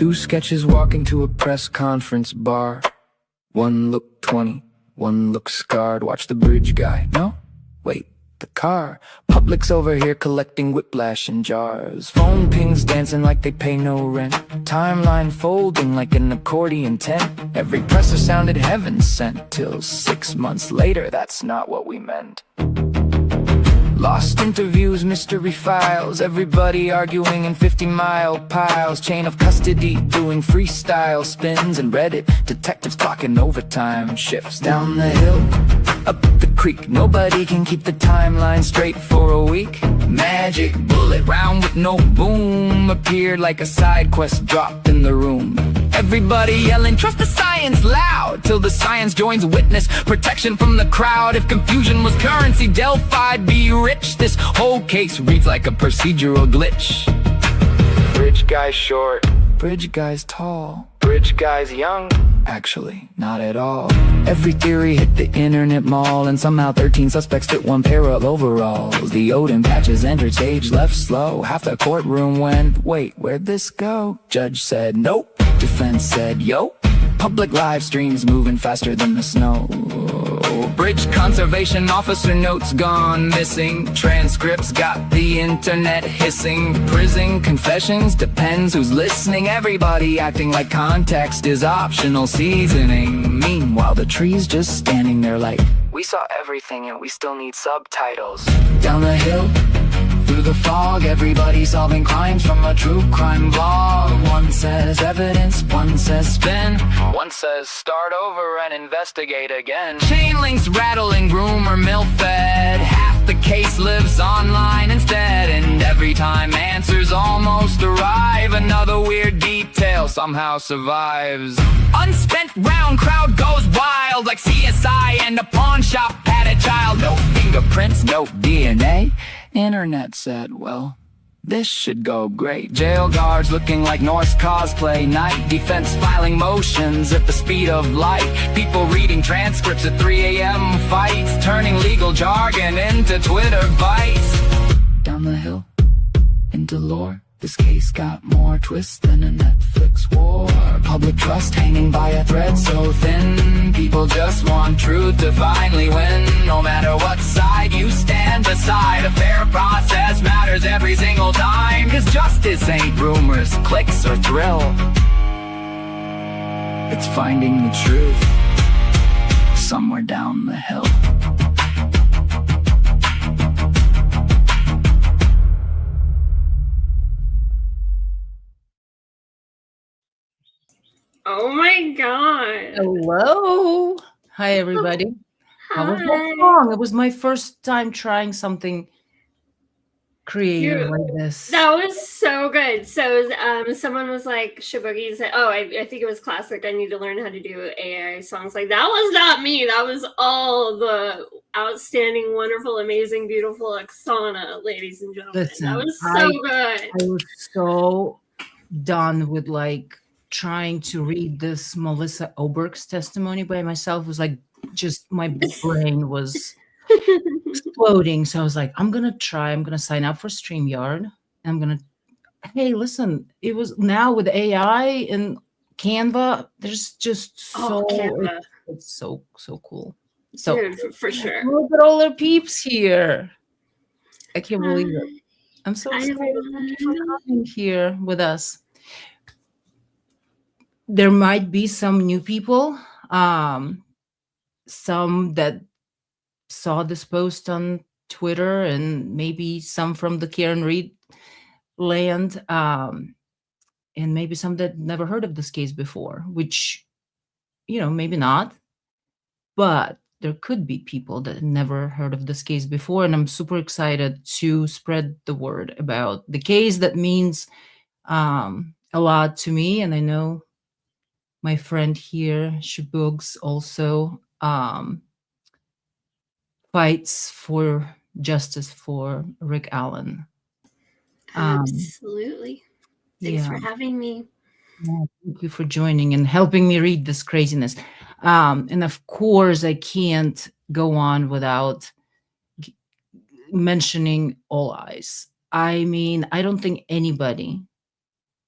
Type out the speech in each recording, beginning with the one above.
Two sketches walk into a press conference bar. One looked 20, one looked scarred. Watch the bridge guy. No? Wait, the car. Public's over here collecting whiplash in jars. Phone pings dancing like they pay no rent. Timeline folding like an accordion tent. Every presser sounded heaven sent. Till 6 months later, that's not what we meant. Lost interviews, mystery files. Everybody arguing in 50-mile piles. Chain of custody doing freestyle spins. And Reddit detectives clocking overtime shifts. Down the hill, up the creek, nobody can keep the timeline straight for a week. Magic bullet round with no boom appeared like a side quest dropped in the room. Everybody yelling, trust the science loud, till the science joins witness protection from the crowd. If confusion was currency, Delphi'd be rich. This whole case reads like a procedural glitch. Bridge guy's short, bridge guy's tall, bridge guy's young. Actually, not at all. Every theory hit the internet mall, and somehow 13 suspects fit one pair of overalls. The Odin patches entered stage left slow. Half the courtroom went, wait, where'd this go? Judge said nope, defense said yo. Public live streams moving faster than the snow. Bridge conservation officer notes gone missing. Transcripts got the internet hissing. Prison confessions, depends who's listening. Everybody acting like context is optional seasoning. Meanwhile the tree's just standing there like, we saw everything and we still need subtitles. Down the hill, through the fog, everybody solving crimes from a true crime vlog. One says evidence, one says spin, one says start over and investigate again. Chain links rattling, rumor mill-fed. Half the case lives online instead, and every time answers almost arrive, another weird detail somehow survives. Unspent round, crowd goes wild like CSI and a pawn shop had a child. No fingerprints, no DNA. Internet said, well, this should go great. Jail guards looking like Norse cosplay night. Defense filing motions at the speed of light. People reading transcripts at 3 a.m. Fights turning legal jargon into Twitter bites. Down the hill, into lore. This case got more twists than a Netflix war. Public trust hanging by a thread so thin. People just want truth to finally win. No matter what side you stand beside, a fair process matters every single time. Cause justice ain't rumors, clicks, or thrill. It's finding the truth somewhere down the hill. Oh my god. Hello. Hi, everybody. How was that song? It was my first time trying something creative like this. That was so good. So someone was like, Shibugi said, oh, I think it was classic. I need to learn how to do AI songs. Like, that was not me. That was all the outstanding, wonderful, amazing, beautiful Oksana, ladies and gentlemen. Listen, that was so good. I was so done with like trying to read this Melissa Oberg's testimony by myself. It was like, just my brain was exploding. So I was like, I'm going to sign up for StreamYard. And hey, listen, it was now with AI and Canva, there's just it's so cool. So dude, for sure. Look at all our peeps here. I can't believe it. I'm so excited for coming here with us. There might be some new people, some that saw this post on Twitter, and maybe some from the Karen Reed land, and maybe some that never heard of this case before, which, maybe not, but there could be people that never heard of this case before, and I'm super excited to spread the word about the case that means a lot to me, and I know my friend here, Shibugs, also fights for justice for Rick Allen. Absolutely. Thanks for having me. Yeah, thank you for joining and helping me read this craziness. And of course, I can't go on without mentioning All Eyes. I mean, I don't think anybody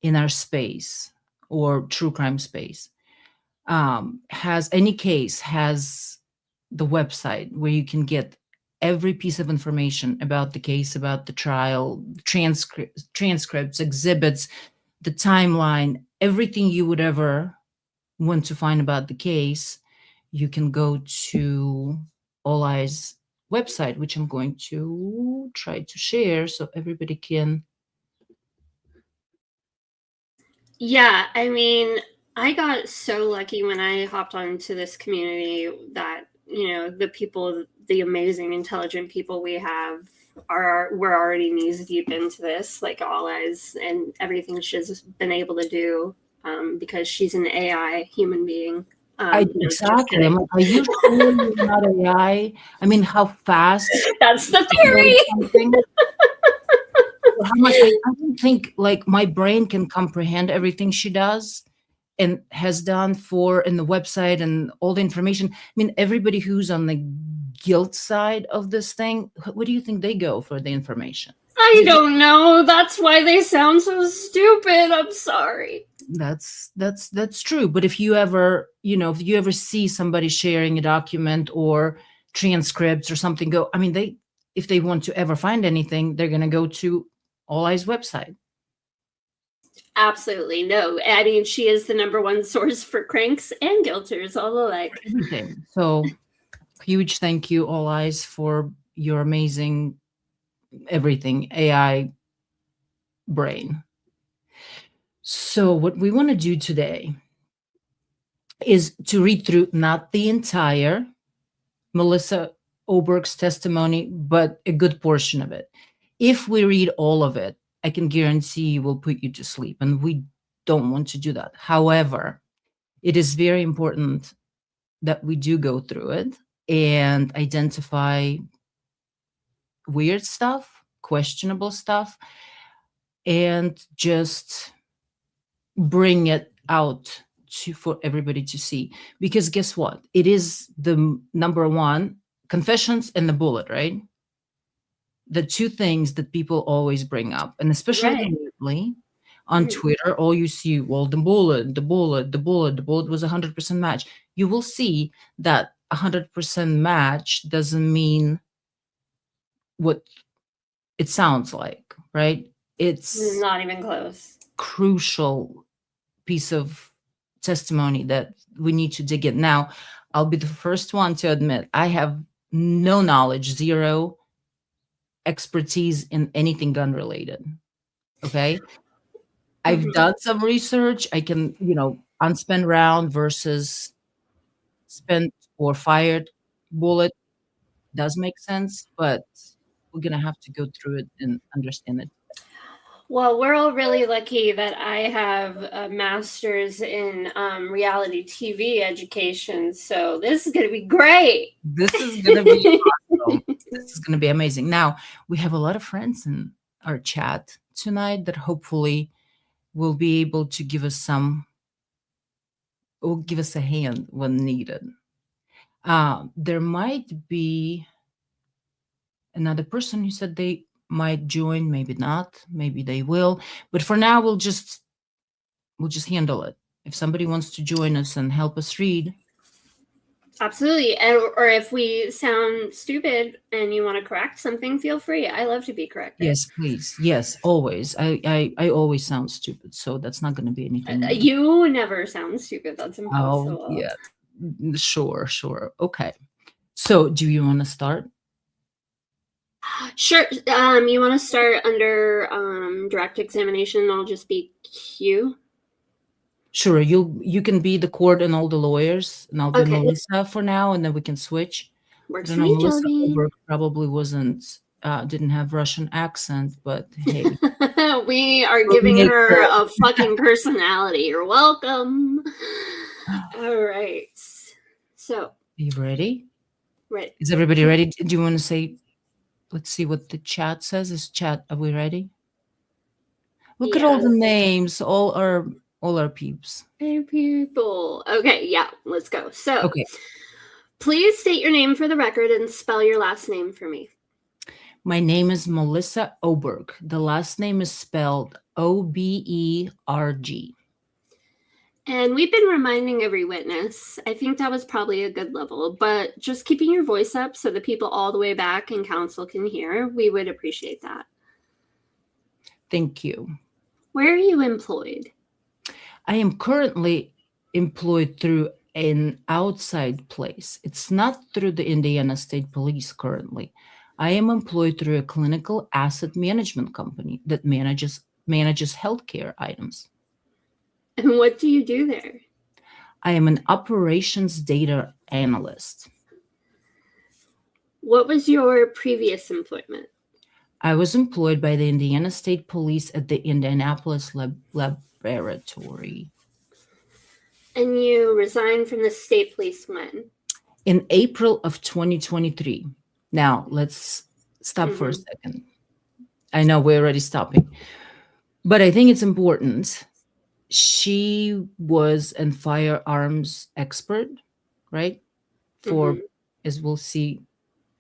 in our space or true crime space, has the website where you can get every piece of information about the case, about the trial, transcripts, exhibits, the timeline, everything you would ever want to find about the case. You can go to All Eyes website, which I'm going to try to share so everybody can. Yeah, I mean, I got so lucky when I hopped onto this community that, you know, the people, the amazing, intelligent people we have we're already knees deep into this, like All Eyes and everything she's been able to do, because she's an AI human being. No, just Exactly. kidding. Are you sure you're not AI? I mean, how fast? That's the theory. How much? I don't think like my brain can comprehend everything she does and has done in the website and all the information. I mean, everybody who's on the guilt side of this thing, what do you think they go for the information? I don't know. That's why they sound so stupid. I'm sorry. That's true. But if you ever see somebody sharing a document or transcripts or something, if they want to ever find anything, they're going to go to All Eyes website. Absolutely. No. I mean, she is the #1 source for cranks and guilters, all alike. Everything. So huge thank you, All Eyes, for your amazing everything AI brain. So what we want to do today is to read through not the entire Melissa Oberg's testimony, but a good portion of it. If we read all of it, I can guarantee you will put you to sleep, and we don't want to do that. However, it is very important that we do go through it and identify weird stuff, questionable stuff, and just bring it out for everybody to see. Because guess what? It is the #1 confessions and the bullet, right? The two things that people always bring up, and especially lately on Twitter, all you see, well, the bullet was 100% match. You will see that 100% match doesn't mean what it sounds like, right? It's not even close. Crucial piece of testimony that we need to dig in. Now, I'll be the first one to admit I have no knowledge, zero expertise in anything gun related. Okay. I've done some research. I can, unspent round versus spent or fired bullet does make sense, but we're going to have to go through it and understand it. Well, we're all really lucky that I have a master's in reality TV education. So this is going to be great. This is going to be awesome. This is going to be amazing. Now, we have a lot of friends in our chat tonight that hopefully will be able to give us a hand when needed. There might be another person who said they might join, maybe not, maybe they will, but for now we'll just handle it. If somebody wants to join us and help us read, absolutely. Or if we sound stupid and you want to correct something, feel free. I love to be corrected. Yes, please. Yes, always. I always sound stupid, so that's not going to be anything. You never sound stupid. That's impossible. Oh, yeah. Sure. Okay. So do you want to start? Sure. You want to start under direct examination? I'll just be Q. Sure. You can be the court and all the lawyers, and I'll be Melissa for now, and then we can switch. Works for me, Melissa Oberg probably didn't have Russian accent, but hey, we are giving her a fucking personality. You're welcome. All right. So, are you ready? Right. Is everybody ready? Do you want to say? Let's see what the chat says. Are we ready? Look at all the names, all our peeps. Hey, people. Okay, yeah, let's go. So, please state your name for the record and spell your last name for me. My name is Melissa Oberg. The last name is spelled Oberg. And we've been reminding every witness. I think that was probably a good level, but just keeping your voice up so the people all the way back in council can hear, we would appreciate that. Thank you. Where are you employed? I am currently employed through an outside place. It's not through the Indiana State Police currently. I am employed through a clinical asset management company that manages healthcare items. And what do you do there? I am an operations data analyst. What was your previous employment? I was employed by the Indiana State Police at the Indianapolis Laboratory. And you resigned from the state police when? In April of 2023. Now, let's stop for a second. I know we're already stopping, but I think it's important. She was a firearms expert, right? For, as we'll see,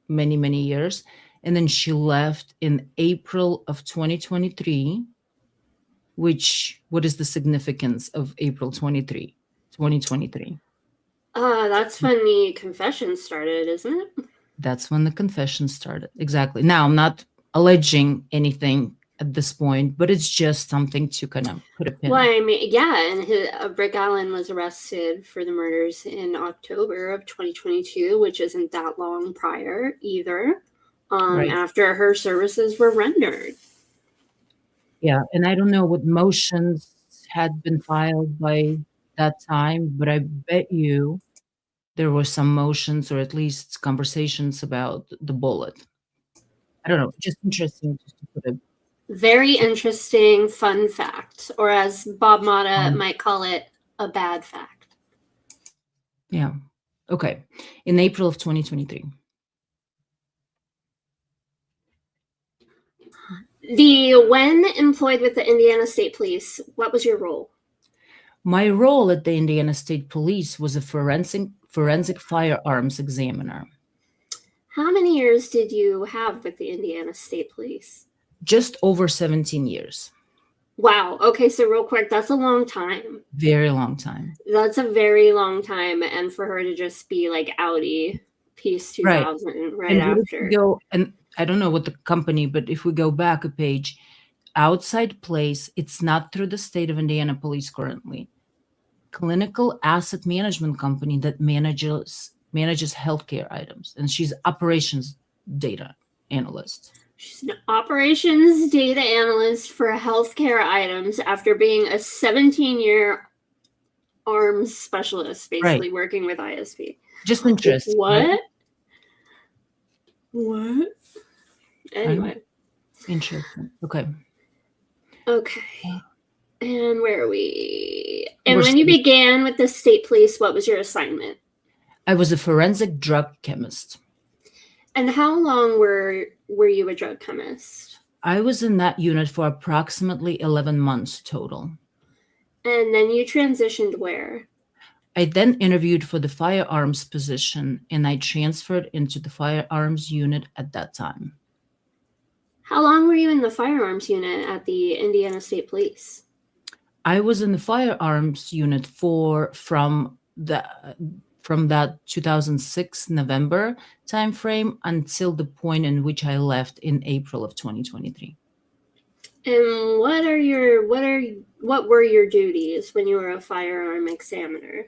many, many years. And then she left in April of 2023, what is the significance of April 2023? That's when the confession started, isn't it? That's when the confession started. Exactly. Now, I'm not alleging anything at this point, but it's just something to kind of put a pin. Well, I mean, yeah, and Rick Allen was arrested for the murders in October of 2022, which isn't that long prior either, Right. after her services were rendered. Yeah, and I don't know what motions had been filed by that time, but I bet you there were some motions or at least conversations about the bullet. I don't know, just interesting just to put a Very interesting fun fact, or as Bob Motta might call it, a bad fact. Yeah. Okay. In April of 2023. When employed with the Indiana State Police, what was your role? My role at the Indiana State Police was a forensic firearms examiner. How many years did you have with the Indiana State Police? Just over 17 years. Wow. Okay, so real quick, that's a long time. Very long time. That's a very long time, and for her to just be like outie, Peace 2000, right after. And I don't know what the company, but if we go back a page, outside place, it's not through the state of Indiana Police currently. Clinical asset management company that manages healthcare items, and she's operations data analyst. She's an operations data analyst for healthcare items after being a 17-year arms specialist, basically working with ISP. Just interesting. What? Right? What? Anyway. Interesting. Okay. And where are we? And when you began with the state police, what was your assignment? I was a forensic drug chemist. And how long were you a drug chemist? I was in that unit for approximately 11 months total. And then you transitioned where? I then interviewed for the firearms position, and I transferred into the firearms unit at that time. How long were you in the firearms unit at the Indiana State Police? I was in the firearms unit from that 2006 November timeframe until the point in which I left in April of 2023. And what were your duties when you were a firearm examiner?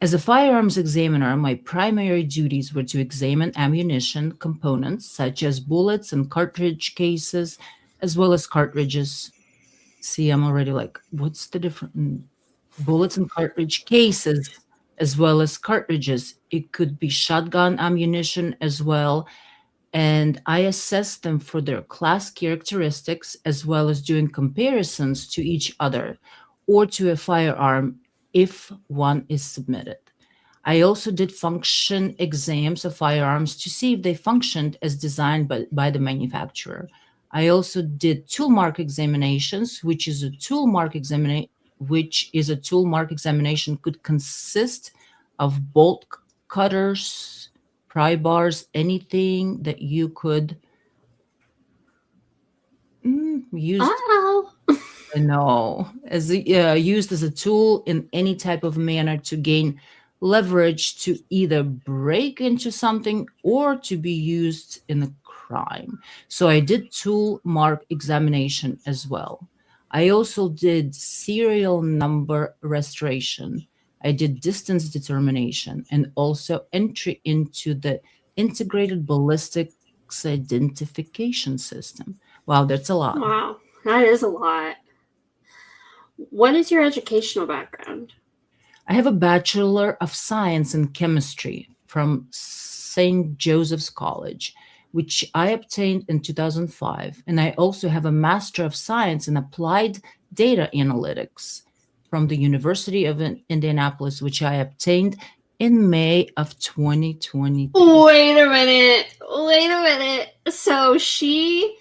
As a firearms examiner, my primary duties were to examine ammunition components such as bullets and cartridge cases, as well as cartridges. See, I'm already like, what's the difference? Bullets and cartridge cases, as well as cartridges. It could be shotgun ammunition as well. And I assessed them for their class characteristics, as well as doing comparisons to each other or to a firearm if one is submitted. I also did function exams of firearms to see if they functioned as designed by the manufacturer. I also did tool mark examinations, which is a tool mark examination could consist of bolt cutters, pry bars, anything that you could use I know, used as a tool in any type of manner to gain leverage to either break into something or to be used in a crime. So I did tool mark examination as well. I also did serial number restoration. I did distance determination and also entry into the integrated ballistics identification system. Wow, that's a lot. Wow, that is a lot. What is your educational background? I have a Bachelor of Science in Chemistry from St. Joseph's College, which I obtained in 2005. And I also have a Master of Science in Applied Data Analytics from the University of Indianapolis, which I obtained in May of 2022. Wait a minute. So she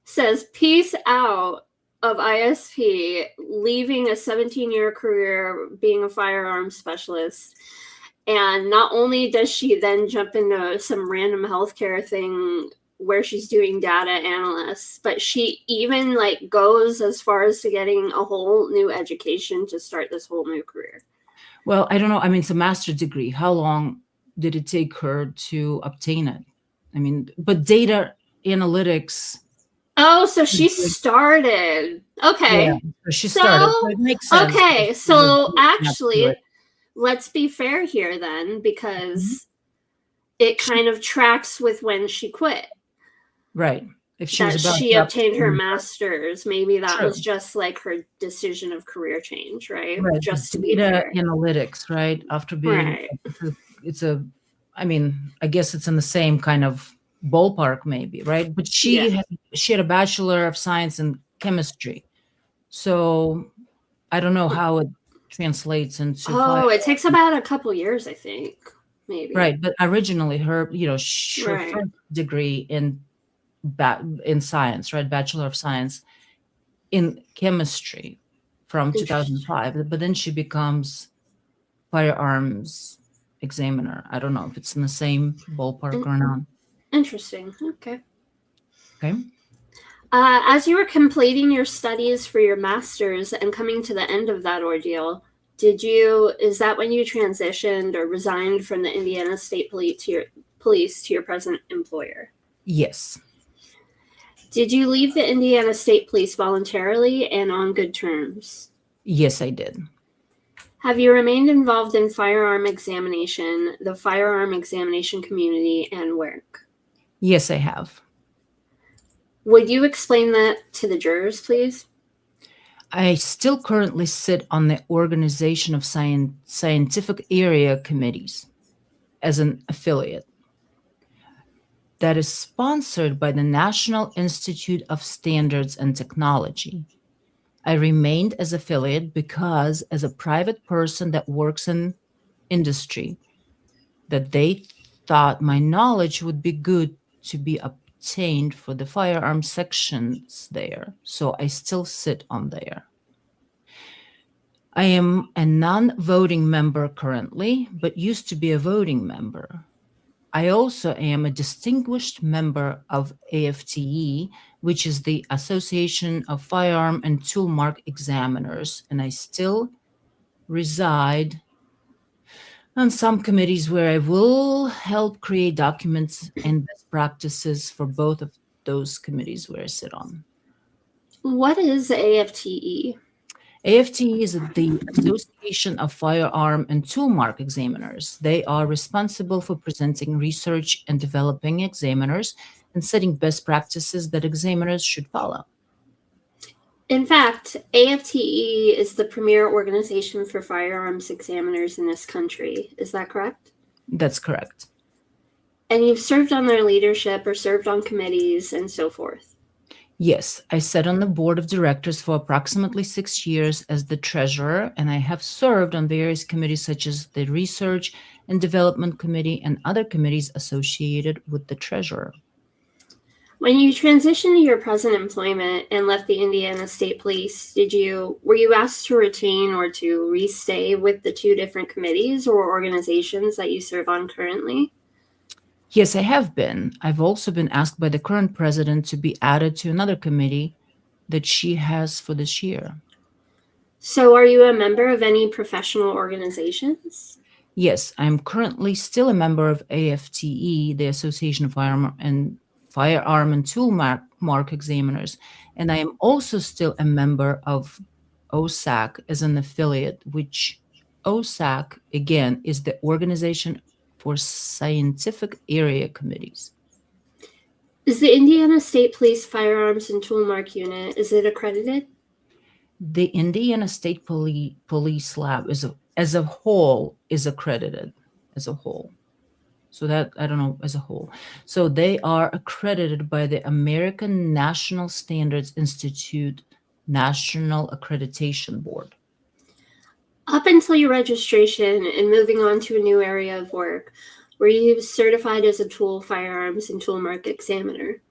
says, peace out of ISP, leaving a 17-year career being a firearms specialist. And not only does she then jump into some random healthcare thing where she's doing data analysts, but she even like goes as far as to getting a whole new education to start this whole new career. Well, I don't know. I mean, it's a master's degree. How long did it take her to obtain it? I mean, but data analytics. Oh, so she started. Okay. Yeah, she started. So it makes sense. Okay, so actually, let's be fair here then, because it kind of tracks with when she quit. Right. If she that was about she to obtained her master's, maybe that True. was just like her decision of career change, right? Right. Just to be data fair. Analytics, right? After being, Right. it's a, I mean, I guess it's in the same kind of ballpark, maybe, right? But she had a Bachelor of Science in Chemistry, so I don't know how it translates into. It takes about a couple years, I think, maybe. Right, but originally her, her first degree in science, right? Bachelor of Science in Chemistry from 2005, but then she becomes firearms examiner. I don't know if it's in the same ballpark or not. Interesting. Okay. Okay. As you were completing your studies for your master's and coming to the end of that ordeal, is that when you transitioned or resigned from the Indiana State Police to your present employer? Yes. Did you leave the Indiana State Police voluntarily and on good terms? Yes, I did. Have you remained involved in firearm examination, the firearm examination community, and work? Yes, I have. Would you explain that to the jurors, please? I still currently sit on the Organization of Scientific Area Committees as an affiliate that is sponsored by the National Institute of Standards and Technology. I remained as affiliate because as a private person that works in industry, that they thought my knowledge would be good to be obtained for the firearm sections there. So I still sit on there. I am a non-voting member currently, but used to be a voting member. I also am a distinguished member of AFTE, which is the Association of Firearm and Tool Mark Examiners, and I still reside on some committees where I will help create documents and best practices for both of those committees where I sit on. What is AFTE? AFTE is the Association of Firearm and Tool Mark Examiners. They are responsible for presenting research and developing examiners and setting best practices that examiners should follow. In fact, AFTE is the premier organization for firearms examiners in this country. Is that correct? That's correct. And you've served on their leadership or served on committees and so forth? Yes, I sat on the board of directors for approximately 6 years as the treasurer, and I have served on various committees such as the Research and Development Committee and other committees associated with the treasurer. When you transitioned to your present employment and left the Indiana State Police, were you asked to retain or to restay with the two different committees or organizations that you serve on currently? Yes, I have been. I've also been asked by the current president to be added to another committee that she has for this year. So are you a member of any professional organizations? Yes, I'm currently still a member of AFTE, the Association of Firearm and Tool Mark Examiners, and I am also still a member of OSAC as an affiliate, which OSAC, again, is the Organization for Scientific Area Committees. Is the Indiana State Police Firearms and Tool Mark Unit, is it accredited? The Indiana State Police Lab as a whole is accredited as a whole. So that, I don't know, as a whole. So they are accredited by the American National Standards Institute National Accreditation Board. Up until your registration and moving on to a new area of work, were you certified as a tool, firearms, and tool mark examiner?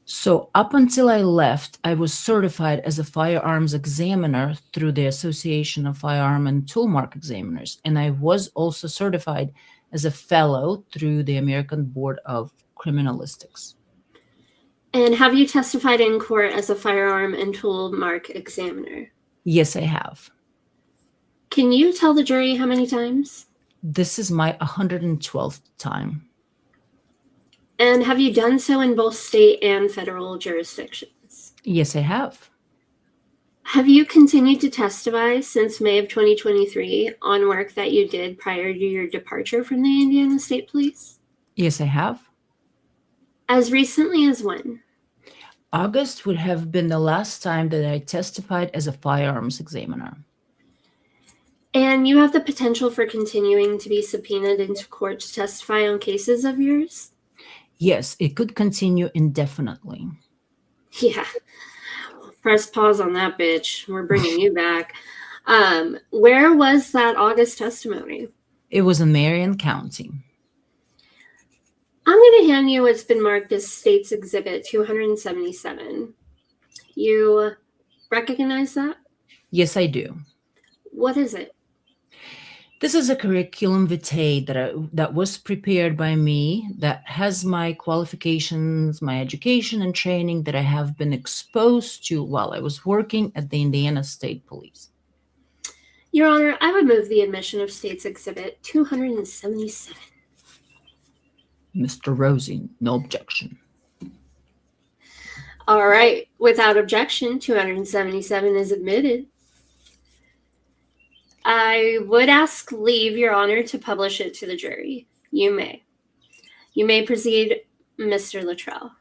So up until I left, I was certified as a firearms examiner through the Association of Firearm and Tool Mark Examiners. And I was also certified as a fellow through the American Board of Criminalistics. And have you testified in court as a firearm and tool mark examiner? Yes, I have. Can you tell the jury how many times? This is my 112th time. And have you done so in both state and federal jurisdictions? Yes, I have. Have you continued to testify since May of 2023 on work that you did prior to your departure from the Indiana State Police? Yes, I have. As recently as when? August would have been the last time that I testified as a firearms examiner. And you have the potential for continuing to be subpoenaed into court to testify on cases of yours? Yes, it could continue indefinitely. Yeah. Press pause on that, bitch. We're bringing you back. Where was that August testimony? It was in Marion County. I'm going to hand you what's been marked as State's Exhibit 277. You recognize that? Yes, I do. What is it? This is a curriculum vitae that was prepared by me, that has my qualifications, my education and training that I have been exposed to while I was working at the Indiana State Police. Your Honor, I would move the admission of State's Exhibit 277. Mr. Rosie, no objection. All right. Without objection, 277 is admitted. I would ask leave, Your Honor, to publish it to the jury. You may. You may proceed, Mr. Luttrell.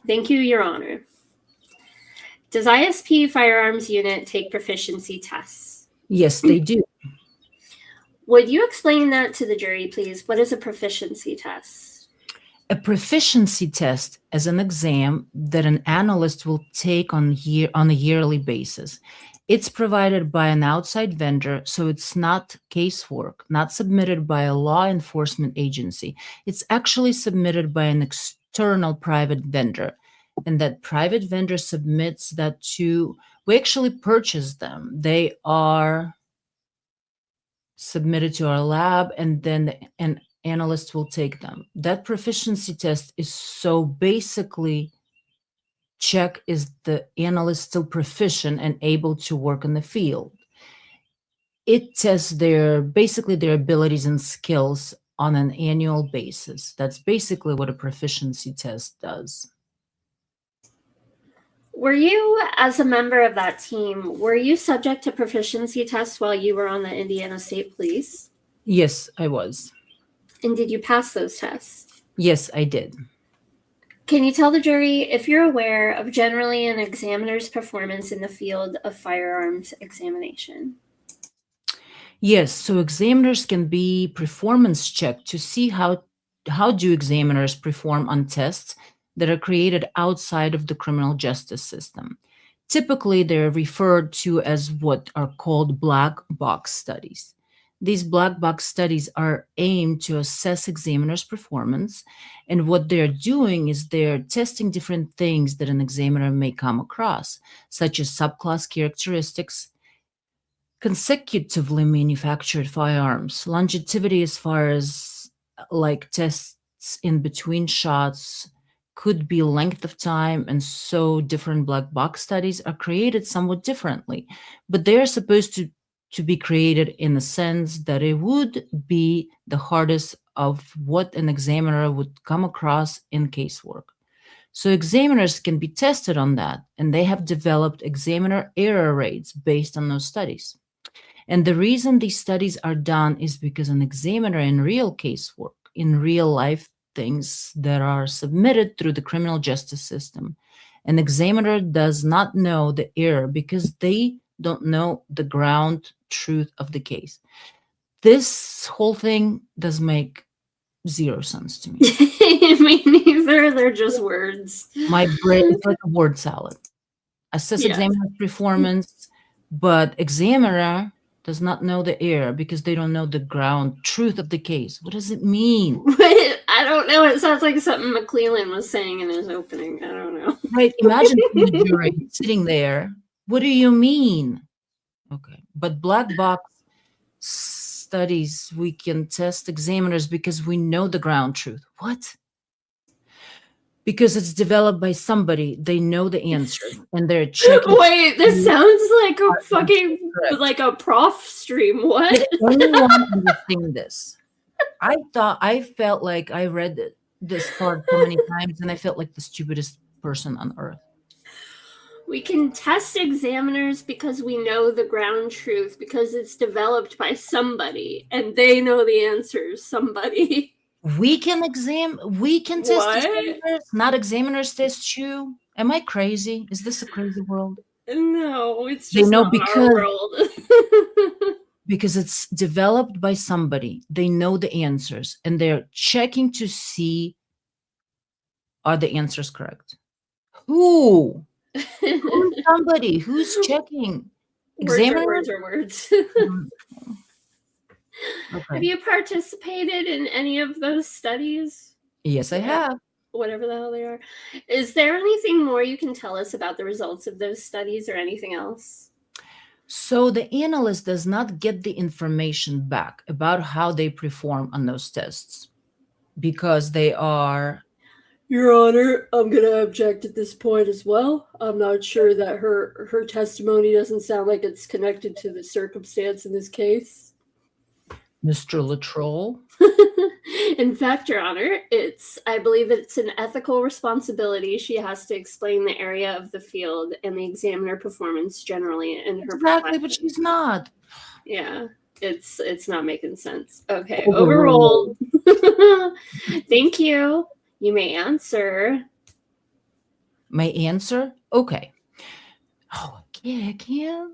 Thank you, Your Honor. Does ISP Firearms Unit take proficiency tests? Yes, they do. Would you explain that to the jury, please? What is a proficiency test? A proficiency test is an exam that an analyst will take on a yearly basis. It's provided by an outside vendor, so it's not casework, not submitted by a law enforcement agency. It's actually submitted by an external private vendor. And that private vendor submits that to, we actually purchase them. They are submitted to our lab, and then an analyst will take them. That proficiency test is so basically check is the analyst still proficient and able to work in the field. It tests basically their abilities and skills on an annual basis. That's basically what a proficiency test does. Were you, as a member of that team, were you subject to proficiency tests while you were on the Indiana State Police? Yes, I was. And did you pass those tests? Yes, I did. Can you tell the jury if you're aware of generally an examiner's performance in the field of firearms examination? Yes, so examiners can be performance checked to see how do examiners perform on tests that are created outside of the criminal justice system. Typically, they're referred to as what are called black box studies. These black box studies are aimed to assess examiners' performance, and what they're doing is they're testing different things that an examiner may come across, such as subclass characteristics, consecutively manufactured firearms, longevity as far as like tests in between shots, could be length of time, and so different black box studies are created somewhat differently. But they're supposed to be created in a sense that it would be the hardest of what an examiner would come across in casework. So examiners can be tested on that, and they have developed examiner error rates based on those studies. And the reason these studies are done is because an examiner in real casework, in real life things that are submitted through the criminal justice system, an examiner does not know the error because they don't know the ground truth of the case. This whole thing does make zero sense to me. Me neither. They're just words. My brain is like a word salad. Assess Yes. examiner's performance, but examiner does not know the error because they don't know the ground truth of the case. What does it mean? I don't know. It sounds like something McClellan was saying in his opening. I don't know. Right? Imagine the jury sitting there. What do you mean? Okay. But black box studies, we can test examiners because we know the ground truth. What? Because it's developed by somebody, they know the answer, and they're checking. Wait, this sounds like a fucking like a prof stream. What? Did anyone understand this? I felt like I read this part so many times, and I felt like the stupidest person on earth. We can test examiners because we know the ground truth, because it's developed by somebody, and they know the answers. Somebody. We can test What? examiners, not examiners test you. Am I crazy? Is this a crazy world? No, it's They just know not because- our world. Because it's developed by somebody. They know the answers, and they're checking to see, are the answers correct? Who? Who's somebody? Who's checking? Words are words. Okay. Have you participated in any of those studies? Yes, I have. Whatever the hell they are. Is there anything more you can tell us about the results of those studies or anything else? So the analyst does not get the information back about how they perform on those tests because they are... Your Honor, I'm going to object at this point as well. I'm not sure that her testimony doesn't sound like it's connected to the circumstance in this case. Mr. Latroll? In fact, Your Honor, I believe it's an ethical responsibility. She has to explain the area of the field and the examiner performance generally in her Exactly, profession. but she's not. Yeah, it's not making sense. Okay, Overruled. overruled. Thank you. You may answer. My answer? Okay. Oh, yeah, I can.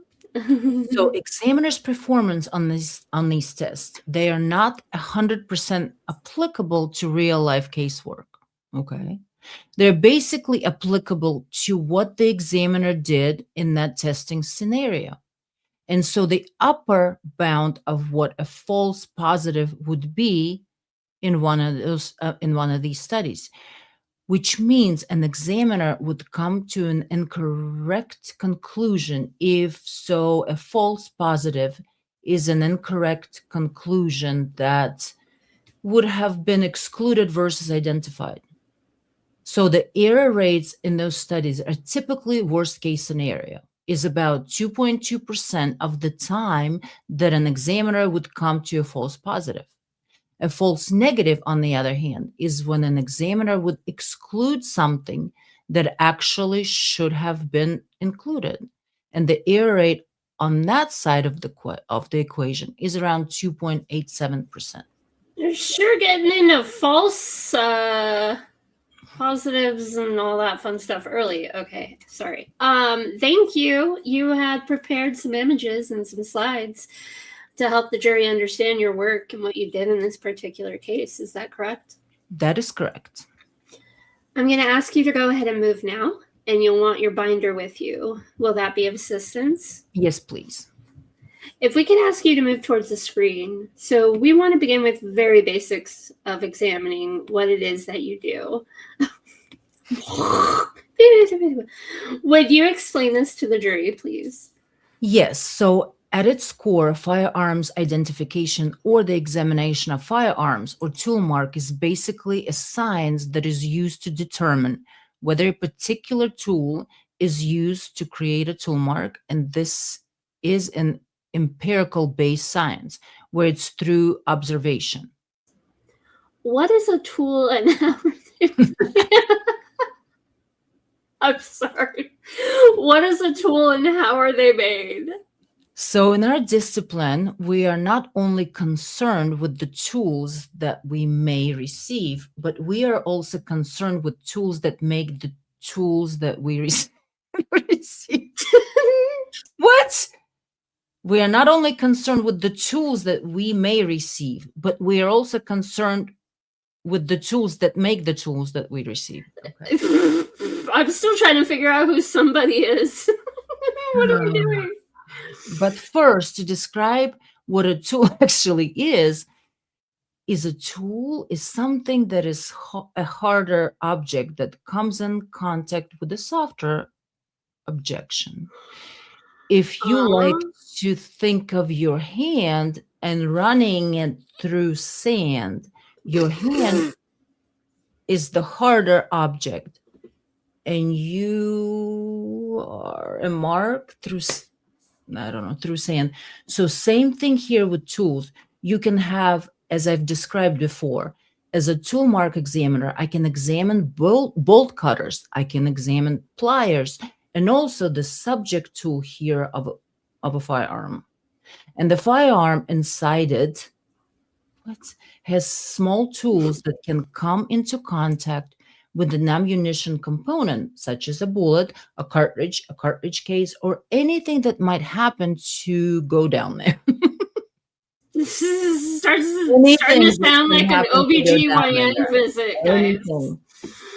So examiners' performance on these tests, they are not 100% applicable to real life casework. Okay. They're basically applicable to what the examiner did in that testing scenario. And so the upper bound of what a false positive would be in one of these studies, which means an examiner would come to an incorrect conclusion if so a false positive is an incorrect conclusion that would have been excluded versus identified. So the error rates in those studies are typically worst case scenario, is about 2.2% of the time that an examiner would come to a false positive. A false negative, on the other hand, is when an examiner would exclude something that actually should have been included. And the error rate on that side of the equation is around 2.87%. You're sure getting into false positives and all that fun stuff early. Okay, sorry. Thank you. You had prepared some images and some slides to help the jury understand your work and what you did in this particular case. Is that correct? That is correct. I'm going to ask you to go ahead and move now, and you'll want your binder with you. Will that be of assistance? Yes, please. If we can ask you to move towards the screen. So we want to begin with very basics of examining what it is that you do. Would you explain this to the jury, please? Yes. So At its core, firearms identification or the examination of firearms or tool mark is basically a science that is used to determine whether a particular tool is used to create a tool mark, and this is an empirical based science where it's through observation. What is a tool and how I'm sorry. What is a tool and how are they made? So in our discipline, we are not only concerned with the tools that we may receive, but we are also concerned with tools that make the tools that we receive. What? We are not only concerned with the tools that we may receive, but we are also concerned with the tools that make the tools that we receive. Okay. I'm still trying to figure out who somebody is. What are we doing? But first, to describe what a tool actually is a tool is something that is a harder object that comes in contact with a softer objection. If you like to think of your hand and running it through sand, your hand is the harder object, and you are a mark through sand. So same thing here with tools. You can have, as I've described before, as a tool mark examiner, I can examine bolt cutters, I can examine pliers, and also the subject tool here of a firearm. And the firearm inside it has small tools that can come into contact with an ammunition component, such as a bullet, a cartridge case, or anything that might happen to go down there. This is starting to sound like an OBGYN visit, guys. Anything.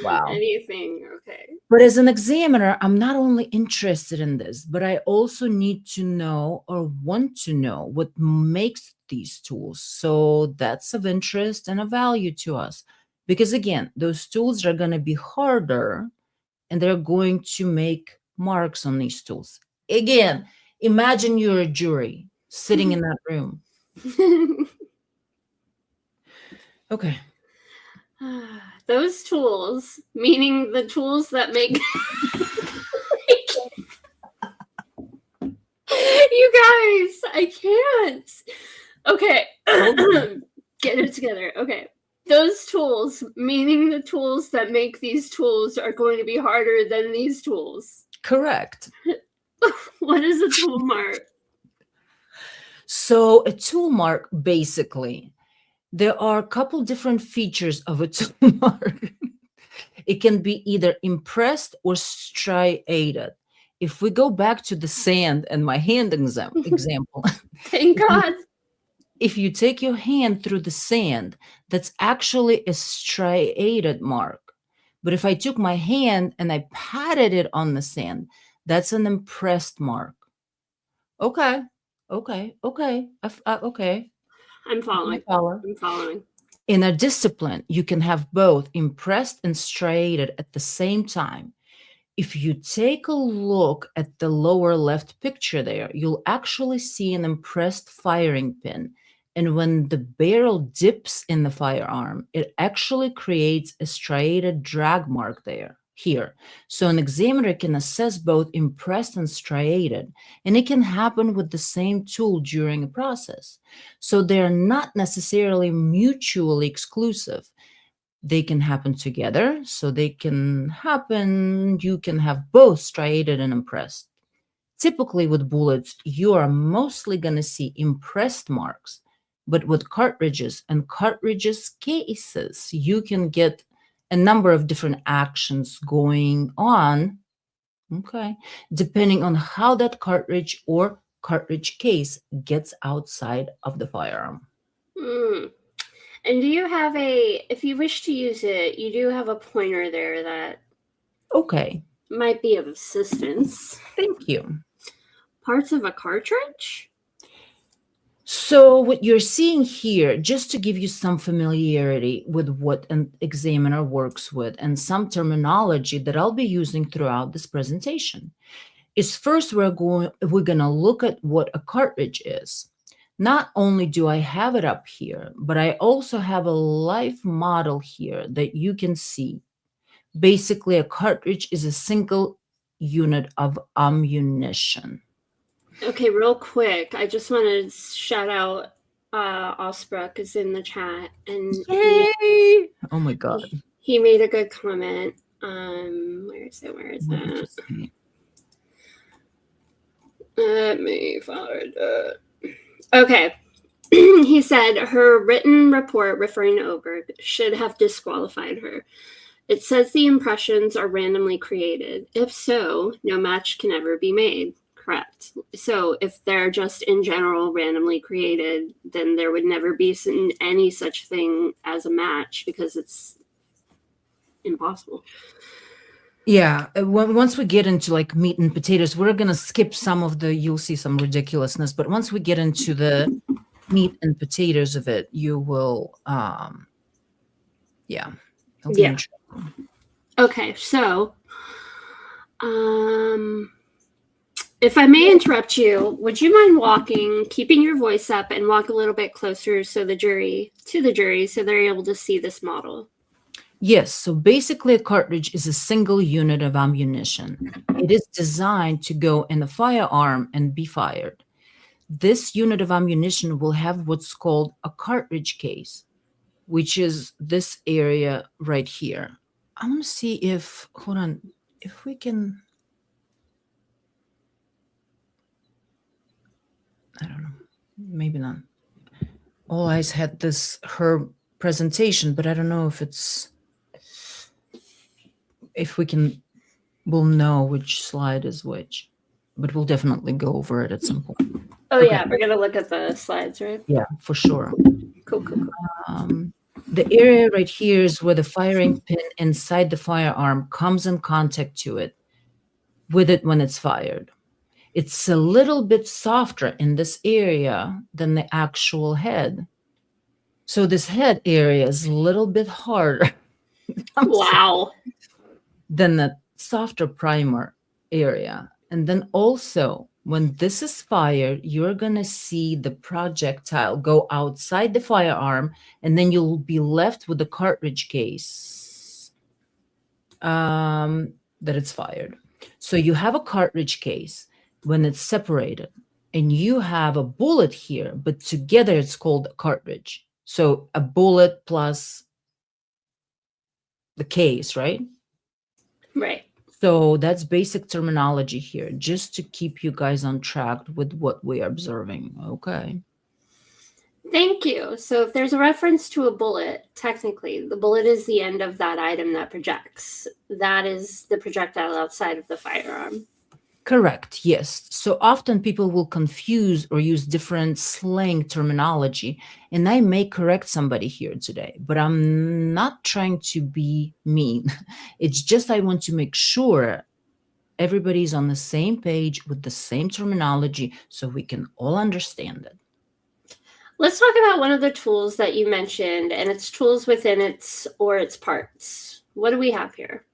Wow. Anything, okay. But as an examiner, I'm not only interested in this, but I also need to know or want to know what makes these tools. So that's of interest and of value to us. Because again, those tools are going to be harder and they're going to make marks on these tools. Again, imagine you're a jury sitting in that room. Okay. Those tools, meaning the tools that make... You guys, I can't. Okay. Get it together. Okay. Those tools, meaning the tools that make these tools, are going to be harder than these tools. Correct. What is a tool mark? So a tool mark, basically, there are a couple different features of a tool mark. It can be either impressed or striated. If we go back to the sand and my hand example. Thank God. If you take your hand through the sand, that's actually a striated mark. But if I took my hand and I patted it on the sand, that's an impressed mark. Okay. Okay. I'm following. In a discipline, you can have both impressed and striated at the same time. If you take a look at the lower left picture there, you'll actually see an impressed firing pin. And when the barrel dips in the firearm, it actually creates a striated drag mark here. So an examiner can assess both impressed and striated, and it can happen with the same tool during a process. So they're not necessarily mutually exclusive. They can happen together, so you can have both striated and impressed. Typically with bullets, you are mostly going to see impressed marks, but with cartridges and cartridges cases, you can get a number of different actions going on, okay, depending on how that cartridge or cartridge case gets outside of the firearm. And do you have if you wish to use it, you do have a pointer there that might be of assistance. Thank you. Parts of a cartridge? So what you're seeing here, just to give you some familiarity with what an examiner works with and some terminology that I'll be using throughout this presentation. is first we're going to look at what a cartridge is. Not only do I have it up here, but I also have a live model here that you can see. Basically, a cartridge is a single unit of ammunition. Okay, real quick, I just want to shout out Osbrook is in the chat, and Yay! Oh my god. He made a good comment. Where is it? Let me find it. Okay. He said her written report referring to Oberg should have disqualified her. It says the impressions are randomly created. If so, no match can ever be made. Correct. So if they're just in general randomly created, then there would never be any such thing as a match because it's impossible. Yeah, once we get into like meat and potatoes, we're going to skip some of you'll see some ridiculousness, but once we get into the meat and potatoes of it, you will, yeah. Okay, so, if I may interrupt you, would you mind keeping your voice up and walk a little bit closer to the jury, so they're able to see this model? Yes, so basically a cartridge is a single unit of ammunition. It is designed to go in the firearm and be fired. This unit of ammunition will have what's called a cartridge case, which is this area right here. I want to see if, hold on, if we can, I don't know, maybe not. All Eyes had her presentation, but I don't know if we'll know which slide is which, but we'll definitely go over it at some point. Oh, okay. Yeah, we're going to look at the slides, right? Yeah, for sure. Cool. The area right here is where the firing pin inside the firearm comes in contact with it when it's fired. It's a little bit softer in this area than the actual head. So this head area is a little bit harder. Wow. Than the softer primer area. And then also, when this is fired, you're going to see the projectile go outside the firearm, and then you'll be left with the cartridge case that it's fired. So you have a cartridge case when it's separated, and you have a bullet here, but together it's called a cartridge. So a bullet plus the case, right? Right. So that's basic terminology here, just to keep you guys on track with what we're observing. Okay. Thank you. So if there's a reference to a bullet, technically, the bullet is the end of that item that projects. That is the projectile outside of the firearm. Correct. Yes. So often people will confuse or use different slang terminology, and I may correct somebody here today, but I'm not trying to be mean. It's just I want to make sure everybody's on the same page with the same terminology so we can all understand it. Let's talk about one of the tools that you mentioned, and it's tools within its parts. What do we have here?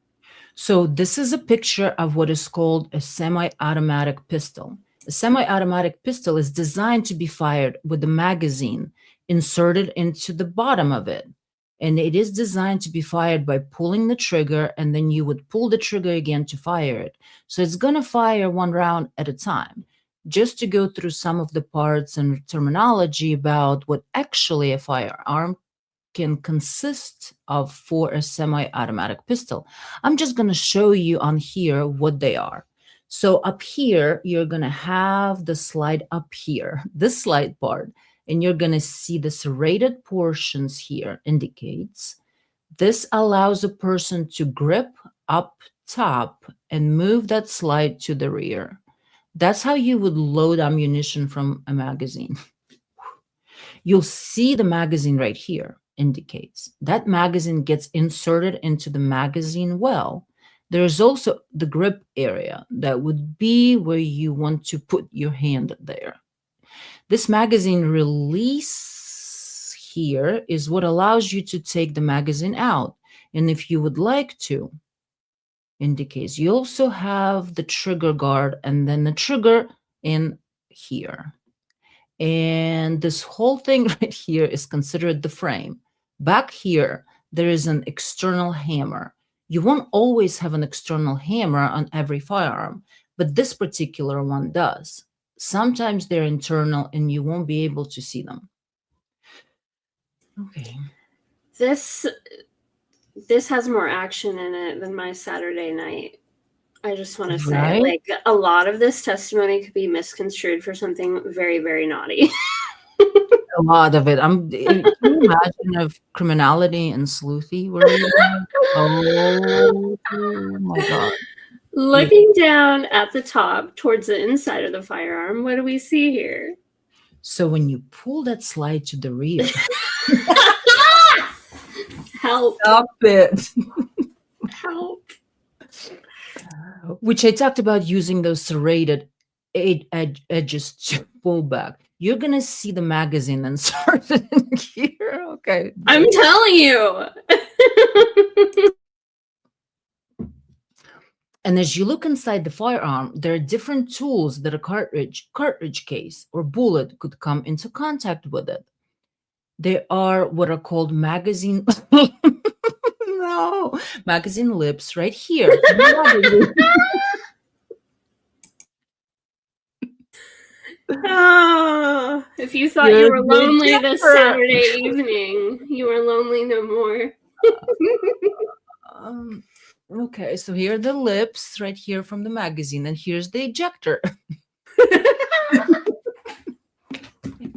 So this is a picture of what is called a semi-automatic pistol. A semi-automatic pistol is designed to be fired with the magazine inserted into the bottom of it. And it is designed to be fired by pulling the trigger, and then you would pull the trigger again to fire it. So it's going to fire one round at a time. Just to go through some of the parts and terminology about what actually a firearm can consist of for a semi-automatic pistol. I'm just going to show you on here what they are. So up here, you're going to have the slide up here, this slide part, and you're going to see the serrated portions here indicates. This allows a person to grip up top and move that slide to the rear. That's how you would load ammunition from a magazine. You'll see the magazine right here indicates. That magazine gets inserted into the magazine well. There's also the grip area that would be where you want to put your hand there. This magazine release here is what allows you to take the magazine out. And if you would like to, indicates. You also have the trigger guard and then the trigger in here. And this whole thing right here is considered the frame. Back here, there is an external hammer. You won't always have an external hammer on every firearm, but this particular one does. Sometimes they're internal and you won't be able to see them. Okay. This has more action in it than my Saturday night. I just want to say, Right? like, a lot of this testimony could be misconstrued for something very, very naughty. A lot of it. Can you imagine if criminality and sleuthy were even? Oh my God. Looking down at the top towards the inside of the firearm, what do we see here? So when you pull that slide to the rear, Help. stop it. Help. Which I talked about using those serrated edges to pull back. You're going to see the magazine inserted in here. Okay. I'm telling you. And as you look inside the firearm, there are different tools that a cartridge case, or bullet could come into contact with it. They are what are called magazine magazine lips right here. If you thought you were lonely this Saturday evening, you are lonely no more. Okay, so here are the lips right here from the magazine, and here's the ejector.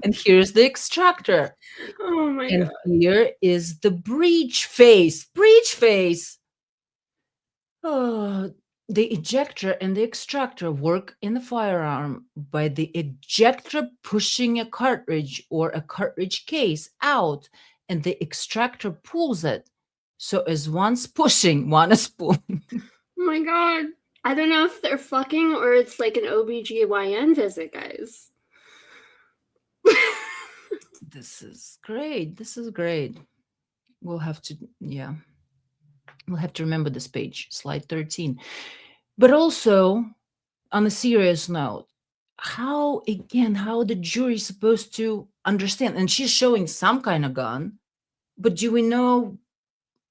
And here's the extractor. Oh my and God. Here is the breech face. Breech face. Oh, the ejector and the extractor work in the firearm by the ejector pushing a cartridge or a cartridge case out, and the extractor pulls it. So as one's pushing, one is pulling. Oh my God. I don't know if they're fucking or it's like an OBGYN visit, guys. This is great. This is great. We'll have to, we'll have to remember this page, slide 13. But also, on a serious note, how the jury is supposed to understand? And she's showing some kind of gun, but do we know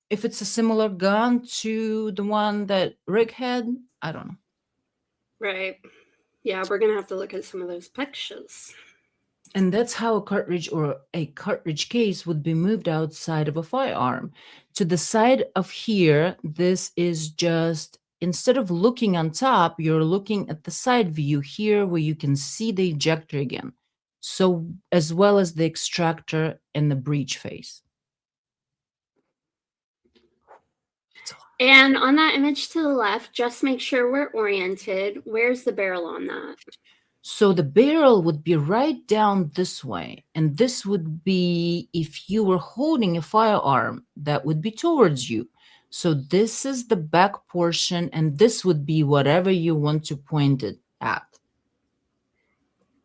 if it's a similar gun to the one that Rick had? I don't know. Right. Yeah, we're going to have to look at some of those pictures. And that's how a cartridge or a cartridge case would be moved outside of a firearm. To the side of here, this is just, instead of looking on top, you're looking at the side view here where you can see the ejector again. So as well as the extractor and the breech face. And on that image to the left, just make sure we're oriented. Where's the barrel on that? So the barrel would be right down this way. And this would be, if you were holding a firearm, that would be towards you. So this is the back portion, and this would be whatever you want to point it at.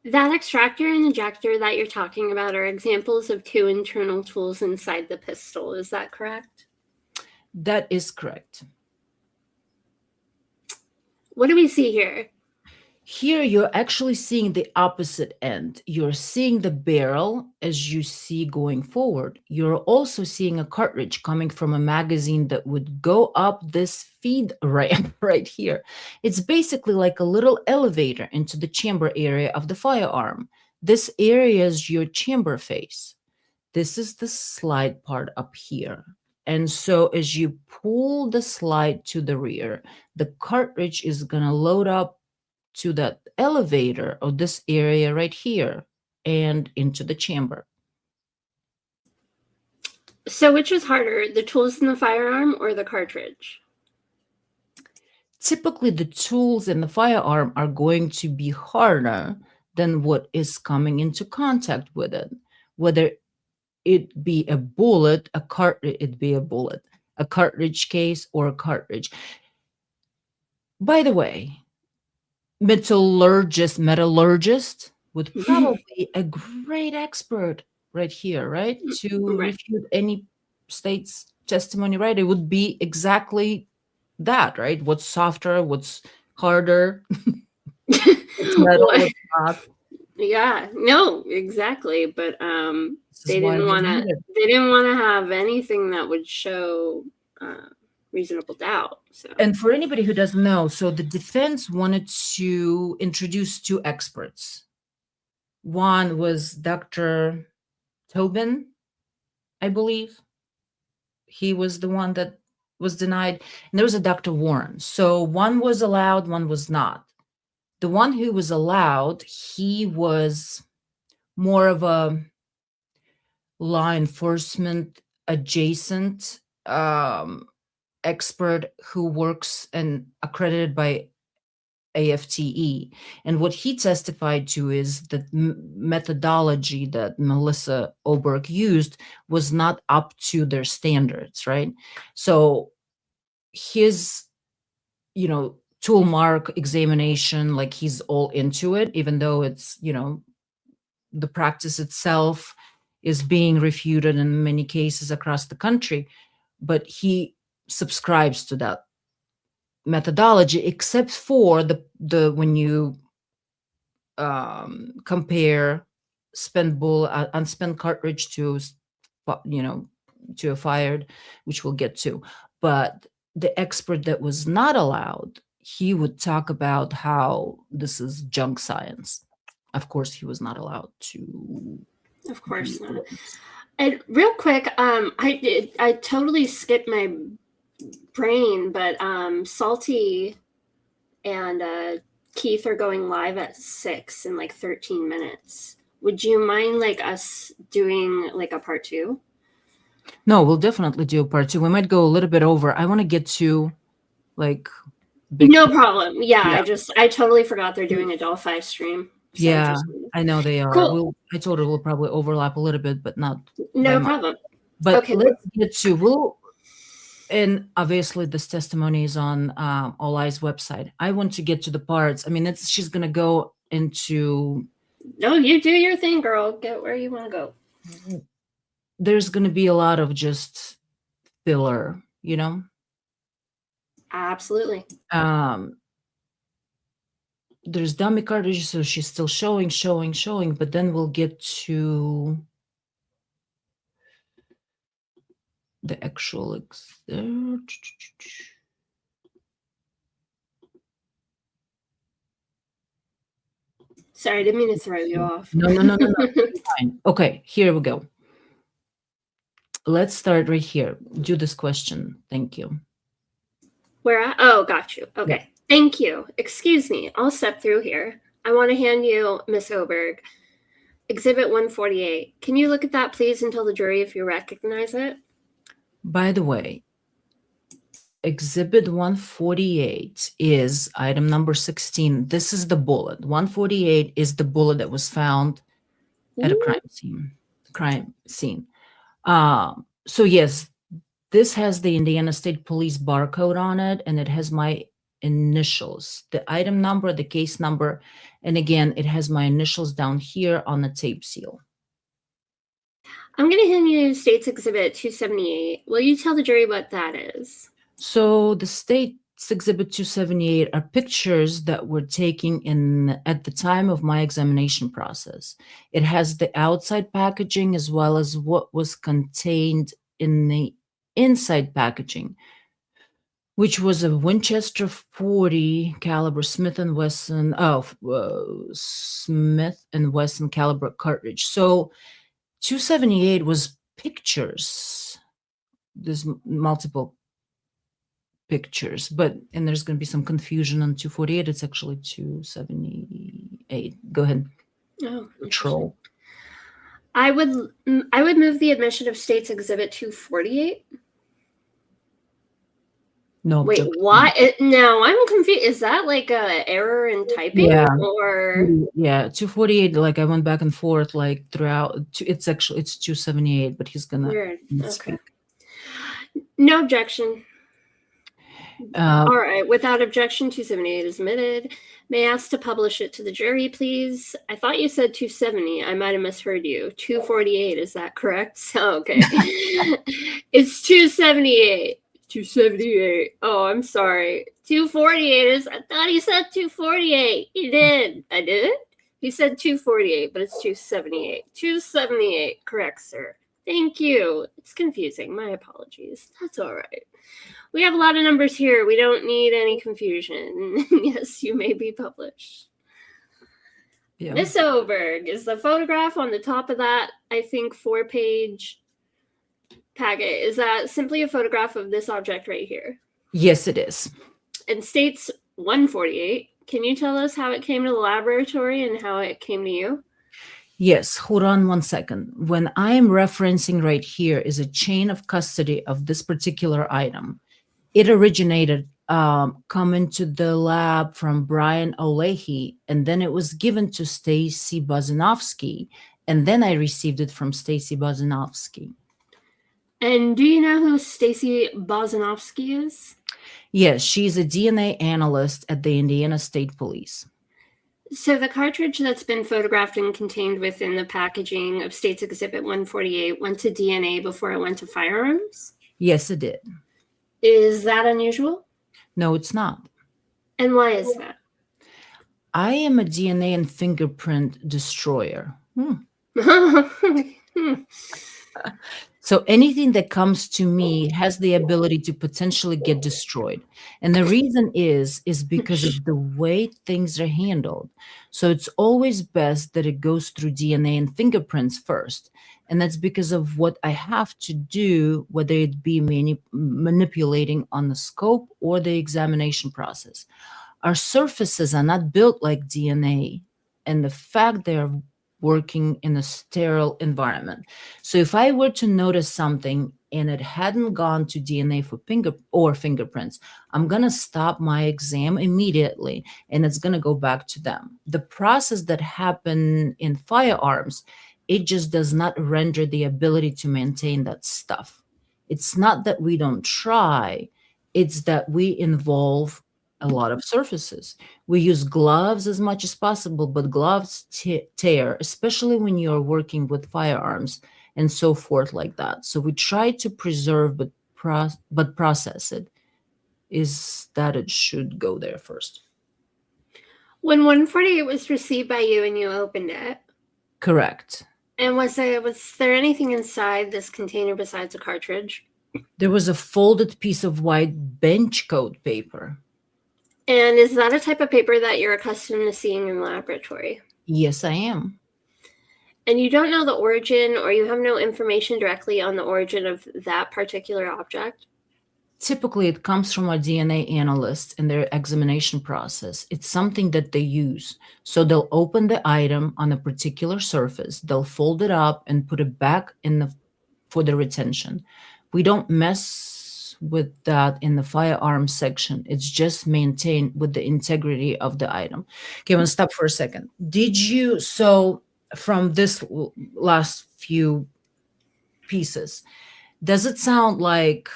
That extractor and ejector that you're talking about are examples of two internal tools inside the pistol. Is that correct? That is correct. What do we see here? Here, you're actually seeing the opposite end. You're seeing the barrel as you see going forward. You're also seeing a cartridge coming from a magazine that would go up this feed ramp right here. It's basically like a little elevator into the chamber area of the firearm. This area is your chamber face. This is the slide part up here. And so as you pull the slide to the rear, the cartridge is going to load up to that elevator or this area right here and into the chamber. So which is harder, the tools in the firearm or the cartridge? Typically, the tools in the firearm are going to be harder than what is coming into contact with it. Whether it be a bullet, a cartridge case, or a cartridge. By the way, metallurgist would probably be a great expert right here, right? To refute any state's testimony, right? It would be exactly that, right? What's softer, what's harder, what's metal, What? what's not. Yeah, no, exactly. But This is they why didn't it was want to. needed. They didn't want to have anything that would show reasonable doubt. So And for anybody who doesn't know, so the defense wanted to introduce two experts. One was Dr. Tobin, I believe. He was the one that was denied. And there was a Dr. Warren. So one was allowed, one was not. The one who was allowed, he was more of a law enforcement adjacent expert who works and accredited by AFTE. And what he testified to is that methodology that Melissa Oberg used was not up to their standards, right? So his, tool mark examination, like he's all into it, even though it's, the practice itself is being refuted in many cases across the country, but he subscribes to that methodology, except for the when you compare unspent cartridge to to a fired, which we'll get to. But the expert that was not allowed, he would talk about how this is junk science. Of course, he was not allowed to. of course not. And real quick, I totally skipped my brain, but Salty and Keith are going live at 6 in like 13 minutes. Would you mind like us doing like a part 2? No, we'll definitely do a part 2. We might go a little bit over. I want to get to like no problem. Yeah, Yeah. I totally forgot they're doing a Delphi stream. So Yeah, I know they are. Cool. I told her we'll probably overlap a little bit, but not No problem. But okay, let's get to and obviously this testimony is on All Eyes website. I want to get to the parts. I mean, she's gonna go into. No, you do your thing, girl. Get where you want to go. There's gonna be a lot of just filler, Absolutely. There's dummy cartridges, so she's still showing, but then we'll get to the actual Sorry, I didn't mean to throw you off. No. Fine. Okay, here we go. Let's start right here. Do this question. Thank you. Where at? Oh, got you. Okay. Yeah. Thank you. Excuse me. I'll step through here. I want to hand you, Miss Oberg, Exhibit 148. Can you look at that, please, and tell the jury if you recognize it? By the way, Exhibit 148 is item number 16. This is the bullet. 148 is the bullet that was found at a crime scene. So yes, this has the Indiana State Police barcode on it, and it has my initials, the item number, the case number, and again, it has my initials down here on the tape seal. I'm going to hand you State's Exhibit 278. Will you tell the jury what that is? So the State's Exhibit 278 are pictures that were taken at the time of my examination process. It has the outside packaging as well as what was contained in the inside packaging, which was a Winchester 40 caliber Smith & Wesson caliber cartridge. So 278 was pictures. There's multiple pictures, and there's going to be some confusion on 248. It's actually 278. Go ahead. Oh, Troll. I would move the admission of State's Exhibit 248. No. Wait, what? No, I'm confused. Is that like a error in typing? Yeah. Or 248. Like I went back and forth like throughout. It's 278, but he's gonna. Weird. Okay. No objection. All right. Without objection, 278 is admitted. May I ask to publish it to the jury, please? I thought you said 270. I might have misheard you. 248. Is that correct? Oh, okay. It's 278. 278. Oh, I'm sorry. 248 is, I thought he said 248. He did. I did? He said 248, but it's 278. 278. Correct, sir. Thank you. It's confusing. My apologies. That's all right. We have a lot of numbers here. We don't need any confusion. Yes, you may be published. Yeah. Miss Oberg, is the photograph on the top of that, I think, 4-page packet, is that simply a photograph of this object right here? Yes, it is. And states 148. Can you tell us how it came to the laboratory and how it came to you? Yes, hold on one second. When I am referencing right here is a chain of custody of this particular item. It originated coming to the lab from Brian Olehi, and then it was given to Stacy Bozanovsky, and then I received it from Stacy Bozanovsky. And do you know who Stacy Bozanovsky is? Yes, she's a DNA analyst at the Indiana State Police. So the cartridge that's been photographed and contained within the packaging of State's Exhibit 148 went to DNA before it went to firearms? Yes, it did. Is that unusual? No, it's not. And why is that? I am a DNA and fingerprint destroyer. So anything that comes to me has the ability to potentially get destroyed. And the reason is because of the way things are handled. So it's always best that it goes through DNA and fingerprints first. And that's because of what I have to do, whether it be manipulating on the scope or the examination process. Our surfaces are not built like DNA, and the fact they're working in a sterile environment. So if I were to notice something and it hadn't gone to DNA for fingerprints, I'm going to stop my exam immediately, and it's going to go back to them. The process that happened in firearms, it just does not render the ability to maintain that stuff. It's not that we don't try, it's that we involve a lot of surfaces. We use gloves as much as possible, but gloves tear, especially when you're working with firearms and so forth like that. So we try to preserve, but process it, is that it should go there first. When 148 was received by you and you opened it? Correct. And was there anything inside this container besides a cartridge? There was a folded piece of white bench coat paper. And is that a type of paper that you're accustomed to seeing in the laboratory? Yes, I am. And you don't know the origin, or you have no information directly on the origin of that particular object? Typically, it comes from a DNA analyst in their examination process. It's something that they use. So they'll open the item on a particular surface, they'll fold it up and put it back for the retention. We don't mess with that in the firearms section. It's just maintained with the integrity of the item. Okay, I'm gonna stop for a second. So from this last few pieces, does it sound like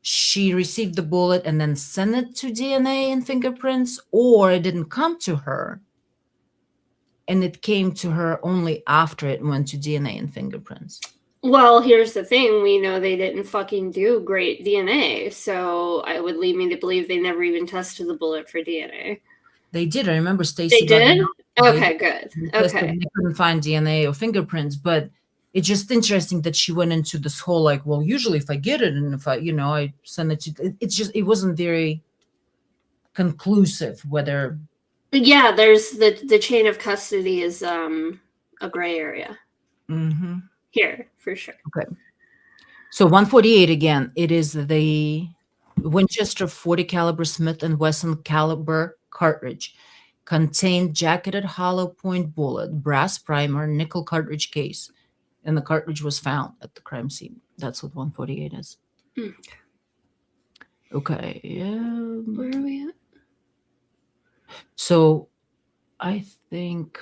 she received the bullet and then sent it to DNA and fingerprints, or it didn't come to her and it came to her only after it went to DNA and fingerprints? Well, here's the thing. We know they didn't fucking do great DNA, so it would lead me to believe they never even tested the bullet for DNA. They did. I remember Stacy. They did? Okay, good. Okay. They couldn't find DNA or fingerprints, but it's just interesting that she went into this whole like, well, usually if I get it and if I send it to, it wasn't very conclusive whether. Yeah, there's the chain of custody is a gray area. Mm-hmm. Here, for sure. Okay. So 148 again, it is the Winchester 40 caliber Smith & Wesson caliber cartridge. Contained jacketed hollow point bullet, brass primer, nickel cartridge case. And the cartridge was found at the crime scene. That's what 148 is. Okay. Where are we at? So I think...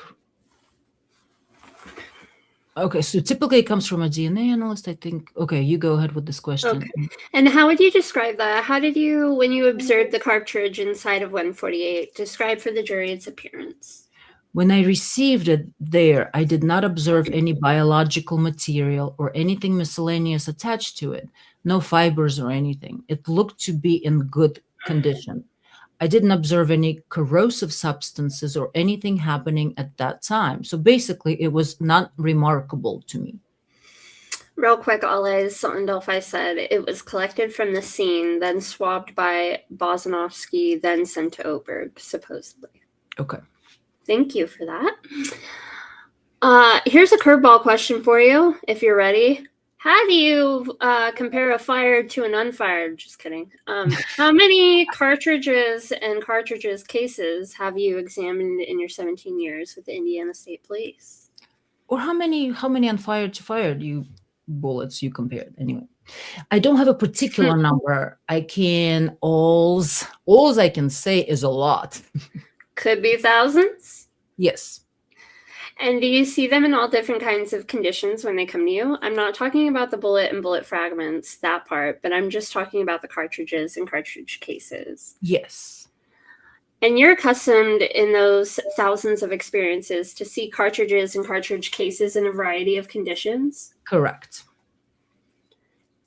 Okay, so typically it comes from a DNA analyst, I think. Okay, you go ahead with this question. Okay. And how would you describe that? How did you, when you observed the cartridge inside of 148, describe for the jury its appearance? When I received it there, I did not observe any biological material or anything miscellaneous attached to it, no fibers or anything. It looked to be in good condition. I didn't observe any corrosive substances or anything happening at that time. So basically, it was not remarkable to me. Real quick, Alez on Delphi said it was collected from the scene, then swabbed by Bozanovsky, then sent to Oberg, supposedly. Okay. Thank you for that. Here's a curveball question for you, if you're ready. How do you compare a fired to an unfired? Just kidding. How many cartridges and cartridges cases have you examined in your 17 years with the Indiana State Police? Or how many unfired to fired bullets you compared? Anyway, I don't have a particular number. I can alls I can say is a lot. Could be thousands. Yes. And do you see them in all different kinds of conditions when they come to you? I'm not talking about the bullet and bullet fragments, that part, but I'm just talking about the cartridges and cartridge cases. Yes. And you're accustomed in those thousands of experiences to see cartridges and cartridge cases in a variety of conditions? Correct.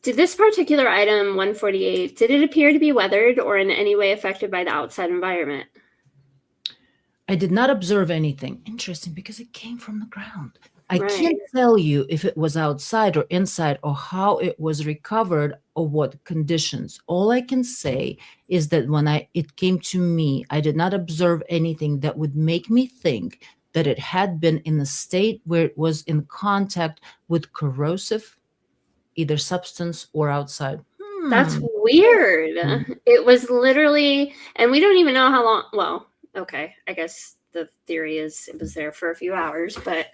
Did this particular item, 148, did it appear to be weathered or in any way affected by the outside environment? I did not observe anything. Interesting, because it came from the ground. I Right. can't tell you if it was outside or inside or how it was recovered or what conditions. All I can say is that when it came to me, I did not observe anything that would make me think that it had been in a state where it was in contact with corrosive, either substance or outside. That's weird. It was literally, and we don't even know how long, well, okay, I guess the theory is it was there for a few hours, but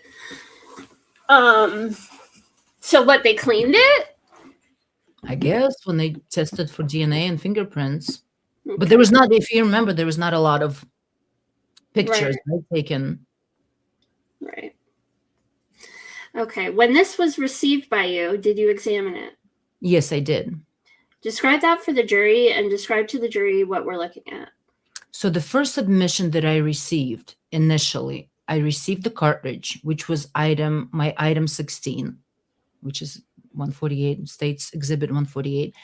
so what, they cleaned it? I guess when they tested for DNA and fingerprints. But there was not, if you remember, there was not a lot of pictures taken. Right. Okay. When this was received by you, did you examine it? Yes, I did. Describe that for the jury and describe to the jury what we're looking at. So the first submission that I received initially, I received the cartridge, which was my item 16, which is 148, States Exhibit 148.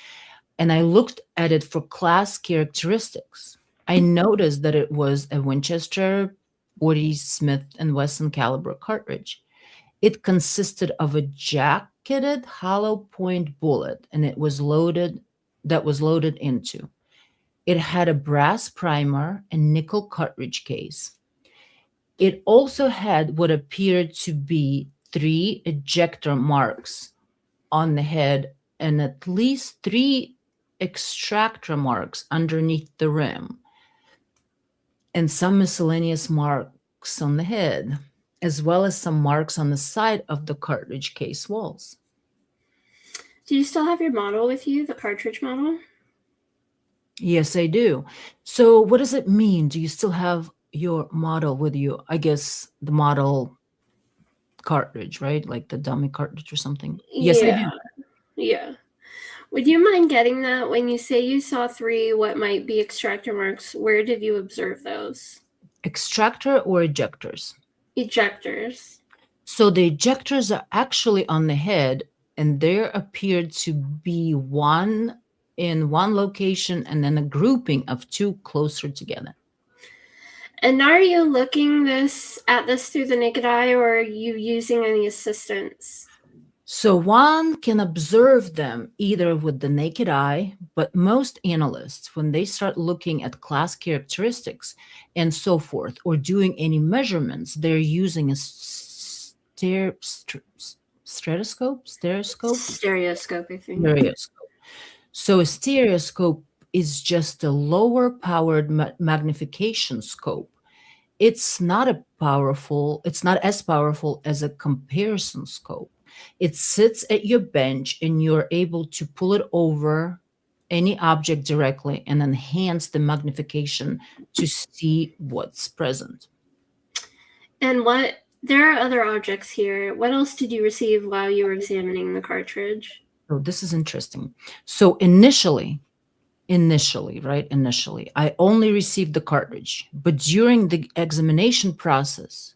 And I looked at it for class characteristics. I noticed that it was a Winchester 40 Smith & Wesson caliber cartridge. It consisted of a jacketed hollow point bullet, and it was loaded into. It had a brass primer and nickel cartridge case. It also had what appeared to be 3 ejector marks on the head and at least 3 extractor marks underneath the rim, and some miscellaneous marks on the head, as well as some marks on the side of the cartridge case walls. Do you still have your model with you, the cartridge model? Yes, I do. So what does it mean? Do you still have your model with you? I guess the model cartridge, right? Like the dummy cartridge or something. Yes, I do. Yeah. Would you mind getting that? When you say you saw 3, what might be extractor marks, where did you observe those? Extractor or ejectors? Ejectors. So the ejectors are actually on the head, and there appeared to be one in one location and then a grouping of 2 closer together. And are you looking at this through the naked eye, or are you using any assistance? So one can observe them either with the naked eye, but most analysts, when they start looking at class characteristics and so forth, or doing any measurements, they're using a stereoscope, I think. Stereoscope. So a stereoscope is just a lower powered magnification scope. It's not as powerful as a comparison scope. It sits at your bench and you're able to pull it over any object directly and enhance the magnification to see what's present. And there are other objects here. What else did you receive while you were examining the cartridge? Oh, this is interesting. So initially, Initially, right? Initially, I only received the cartridge, but during the examination process,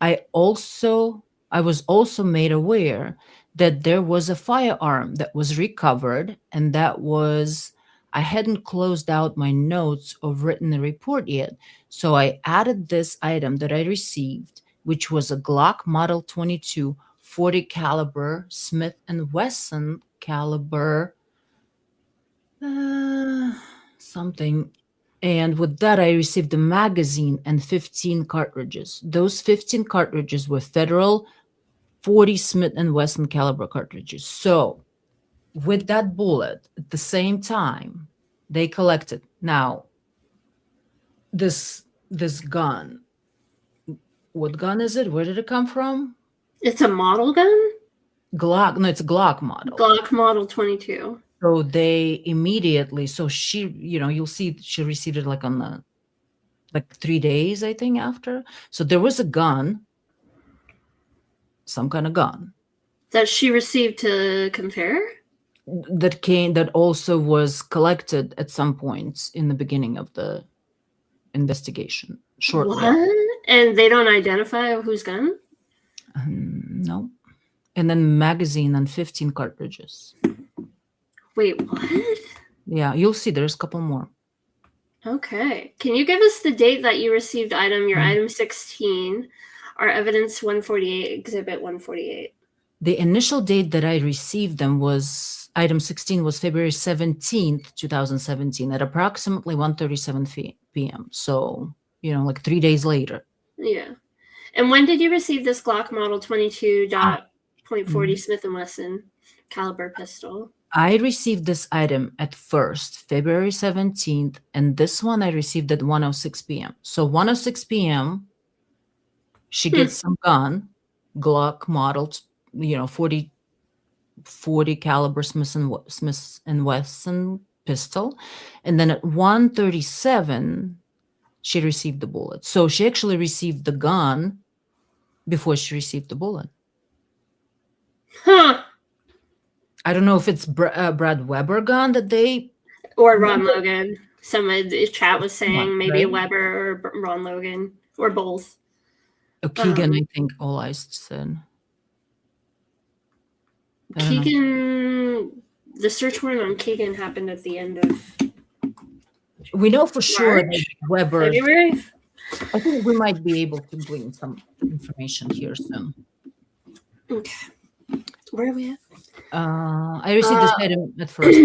I was also made aware that there was a firearm that was recovered, and I hadn't closed out my notes or written a report yet. So I added this item that I received, which was a Glock Model 22 40 caliber Smith and Wesson caliber something. And with that, I received a magazine and 15 cartridges. Those 15 cartridges were Federal 40 Smith and Wesson caliber cartridges. So with that bullet, at the same time, they collected. Now, this gun, what gun is it? Where did it come from? It's a model gun? Glock. No, it's a Glock model. Glock Model 22. So they immediately, so she, you'll see she received it like 3 days, I think, after. So there was a gun, some kind of gun. That she received to compare? That also was collected at some points in the beginning of the investigation. Shortly. What? And they don't identify whose gun? No. And then magazine and 15 cartridges. Wait, what? Yeah, you'll see there's a couple more. Okay. Can you give us the date that you received your item 16, or evidence 148, exhibit 148? The initial date that I received them was, item 16 was February 17th, 2017 at approximately 1:37 p.m. So, like 3 days later. Yeah. And when did you receive this Glock Model 22.40 Smith & Wesson caliber pistol? I received this item at first, February 17th, and this one I received at 1:06 p.m. So 1:06 p.m., she gets some gun, Glock model, 40 caliber Smith and Wesson pistol, and then at 1:37, she received the bullet. So she actually received the gun before she received the bullet. Huh. I don't know if it's Brad Weber gun that they... Or Ron Logan. Some of the chat was saying maybe right? Weber or Ron Logan, or both. Keegan, I think all I said. Keegan, the search warrant on Keegan happened at the end of... We know for sure that Weber... February? I think we might be able to glean some information here soon. Okay. Where are we at? I received this item at first.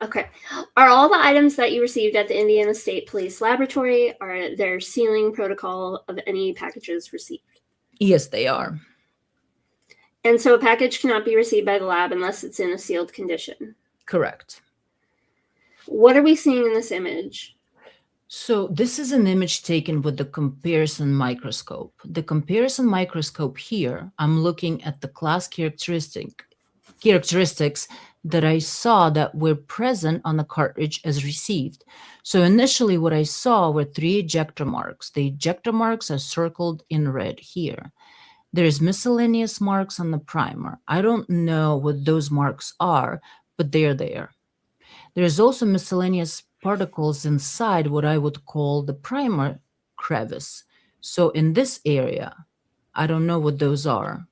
Okay. Are all the items that you received at the Indiana State Police Laboratory, are there sealing protocol of any packages received? Yes, they are. And so a package cannot be received by the lab unless it's in a sealed condition? Correct. What are we seeing in this image? So this is an image taken with the comparison microscope. The comparison microscope here, I'm looking at the class characteristics that I saw that were present on the cartridge as received. So initially what I saw were 3 ejector marks. The ejector marks are circled in red here. There's miscellaneous marks on the primer. I don't know what those marks are, but they're there. There's also miscellaneous particles inside what I would call the primer crevice. So in this area, I don't know what those are,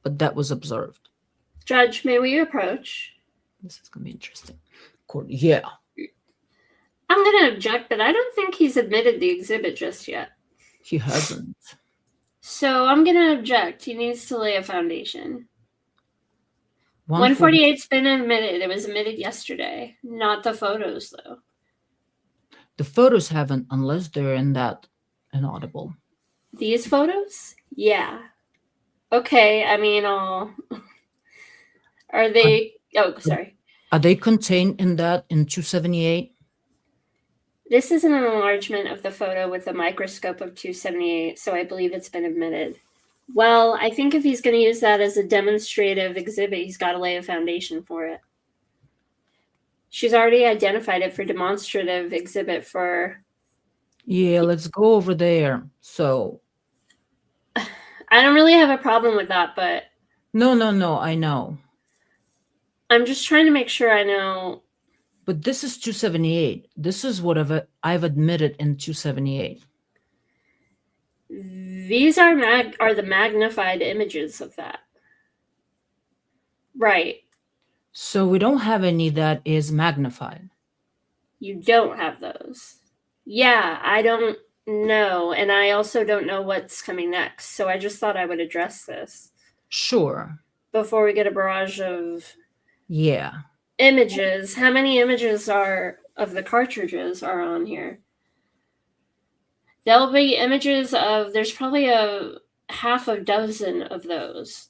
but that was observed. Judge, may we approach? This is going to be interesting. Yeah. I'm going to object, but I don't think he's admitted the exhibit just yet. He hasn't. So I'm going to object. He needs to lay a foundation. 148's been admitted. It was admitted yesterday. Not the photos, though. The photos haven't, unless they're in that inaudible. These photos? Yeah. Okay, I mean, are they... Oh, sorry. Are they contained in 278? This is an enlargement of the photo with a microscope of 278, so I believe it's been admitted. Well, I think if he's going to use that as a demonstrative exhibit, he's got to lay a foundation for it. She's already identified it for demonstrative exhibit for... Yeah, let's go over there. So... I don't really have a problem with that, but... No, I know. I'm just trying to make sure I know But this is 278. This is what I've admitted in 278. These are the magnified images of that. Right. So we don't have any that is magnified. You don't have those. Yeah, I don't know. And I also don't know what's coming next. So I just thought I would address this. Sure. Before we get a barrage of images. How many images of the cartridges are on here? There'll be images of, there's probably a half a dozen of those.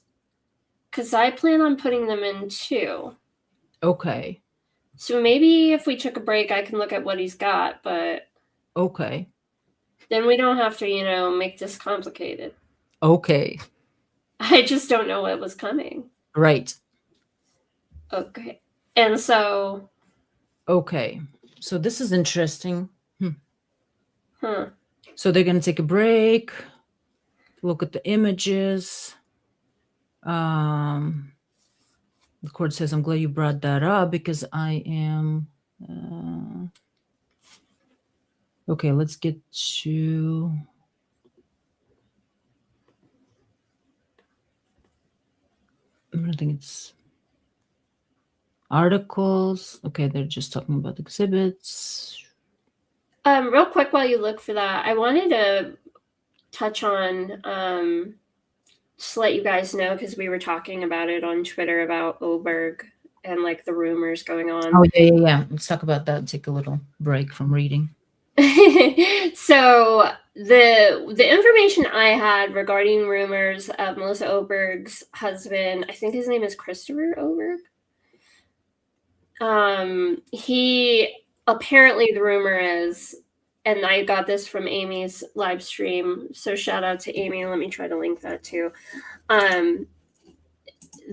Because I plan on putting them in 2. Okay. So maybe if we took a break, I can look at what he's got, but... Okay. Then we don't have to, make this complicated. Okay. I just don't know what was coming. Right. Okay. And so... Okay. So this is interesting. Huh. So they're going to take a break, look at the images. The court says, I'm glad you brought that up because I am... okay, let's get to... I think it's articles. Okay, they're just talking about exhibits. Real quick while you look for that, I wanted to touch on, just let you guys know, because we were talking about it on Twitter about Oberg and like the rumors going on. Oh, yeah. Let's talk about that. Take a little break from reading. So the information I had regarding rumors of Melissa Oberg's husband, I think his name is Christopher Oberg. He apparently, the rumor is, and I got this from Amy's live stream, so shout out to Amy. Let me try to link that too.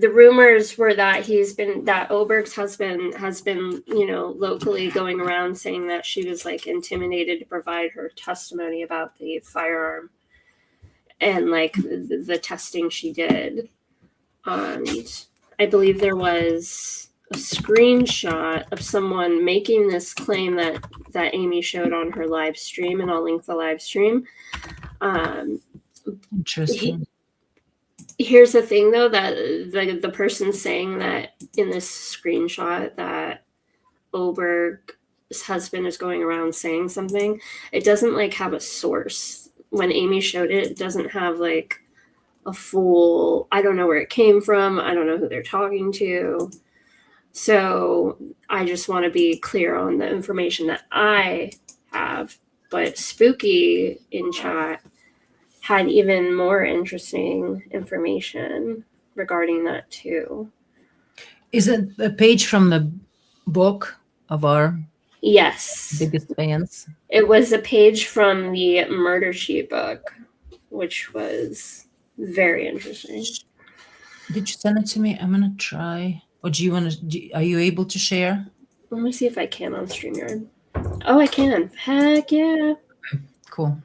The rumors were that Oberg's husband has been, locally going around saying that she was like intimidated to provide her testimony about the firearm and like the testing she did. And I believe there was a screenshot of someone making this claim that Amy showed on her live stream, and I'll link the live stream. Interesting. Here's the thing, though, that the person saying that in this screenshot that Oberg's husband is going around saying something, it doesn't like have a source. When Amy showed it, it doesn't have like a full, I don't know where it came from. I don't know who they're talking to. So I just want to be clear on the information that I have. But Spooky in chat had even more interesting information regarding that too. Is it a page from the book of our biggest fans? It was a page from the Murder Sheet book, which was very interesting. Did you send it to me? I'm gonna try. Or do you want to? Are you able to share? Let me see if I can on StreamYard. Oh, I can. Heck yeah! Cool.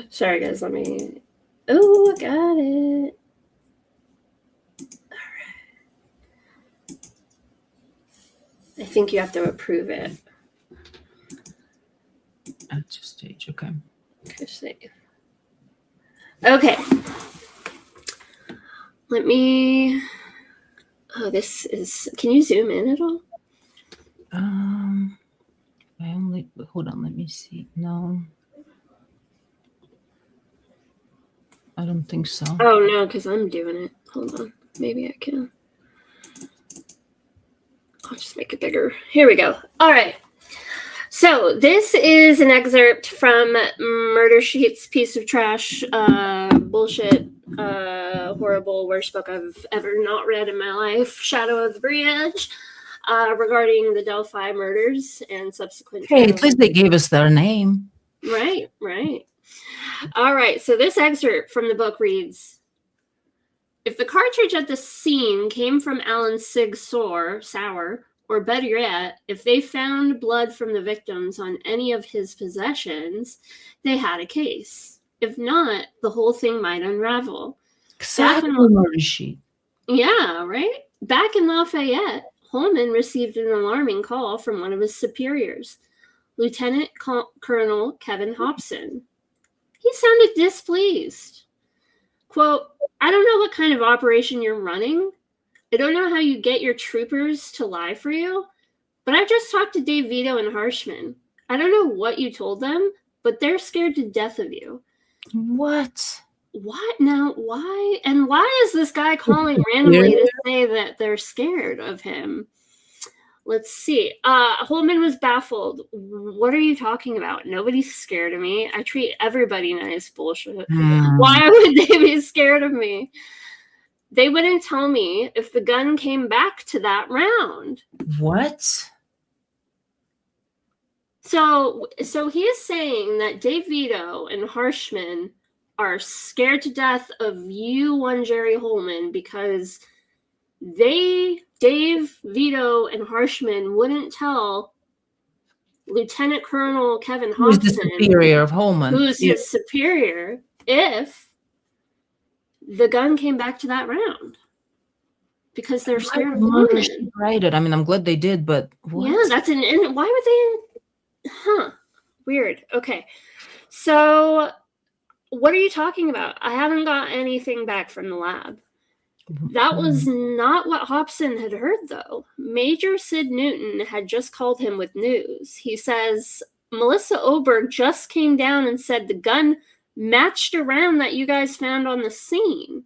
Sorry, guys. Let me. Oh, I got it. All right. I think you have to approve it. At your stage, okay. Okay. Let me. Oh, this is. Can you zoom in at all? Hold on. Let me see. No. I don't think so. Oh, no, because I'm doing it. Hold on. Maybe I can. I'll just make it bigger. Here we go. All right. So this is an excerpt from Murder Sheet's piece of trash, bullshit, horrible, worst book I've ever not read in my life, Shadow of the Bridge, regarding the Delphi murders and subsequent... Hey, at least they gave us their name. Right. All right, so this excerpt from the book reads, if the cartridge at the scene came from Alan Sig Sauer, or better yet, if they found blood from the victims on any of his possessions, they had a case. If not, the whole thing might unravel. Exactly, Murder Sheet. Yeah, right? Back in Lafayette, Holman received an alarming call from one of his superiors, Lieutenant Colonel Kevin Hobson. He sounded displeased. Quote, I don't know what kind of operation you're running. I don't know how you get your troopers to lie for you, but I just talked to Dave Vito and Harshman. I don't know what you told them, but they're scared to death of you. What? What now? Why? And why is this guy calling randomly to say that they're scared of him? Let's see. Holman was baffled. What are you talking about? Nobody's scared of me. I treat everybody nice. Bullshit. Why would they be scared of me? They wouldn't tell me if the gun came back to that round. What? So he is saying that Dave Vito and Harshman are scared to death of you, one Jerry Holman, because Dave, Vito, and Harshman wouldn't tell Lieutenant Colonel Kevin Hobson, who's the superior of Holman, who's his superior, if the gun came back to that round, because they're scared of Holman. Right. I mean, I'm glad they did, but what? Yeah, that's why would they? Weird. Okay, so what are you talking about? I haven't got anything back from the lab. That was not what Hobson had heard, though. Major Sid Newton had just called him with news. He says, Melissa Oberg just came down and said the gun matched a round that you guys found on the scene.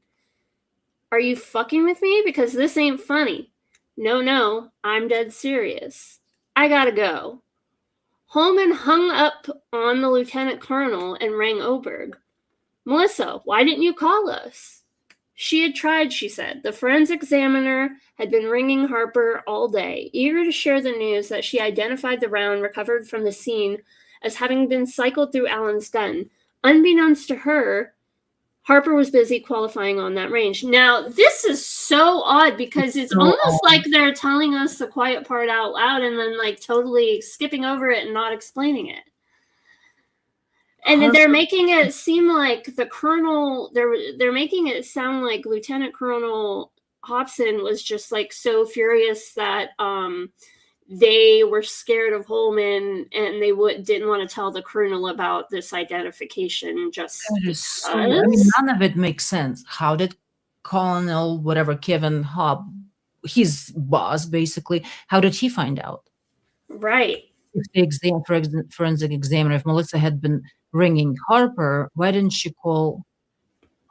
Are you fucking with me? Because this ain't funny. No, I'm dead serious. I gotta go. Holman hung up on the lieutenant colonel and rang Oberg. Melissa, why didn't you call us? She had tried, she said. The forensic examiner had been ringing Harper all day, eager to share the news that she identified the round recovered from the scene as having been cycled through Allen's gun. Unbeknownst to her, Harper was busy qualifying on that range. Now, this is so odd because it's almost like they're telling us the quiet part out loud and then like totally skipping over it and not explaining it. And they're making it seem like the colonel, they're making it sound like Lieutenant Colonel Hobson was just like so furious that they were scared of Holman and they didn't want to tell the colonel about this identification. Just I mean, none of it makes sense. How did Colonel whatever Kevin Hobb, his boss basically, how did he find out? Right. If the forensic examiner, if Melissa had been ringing Harper, why didn't she call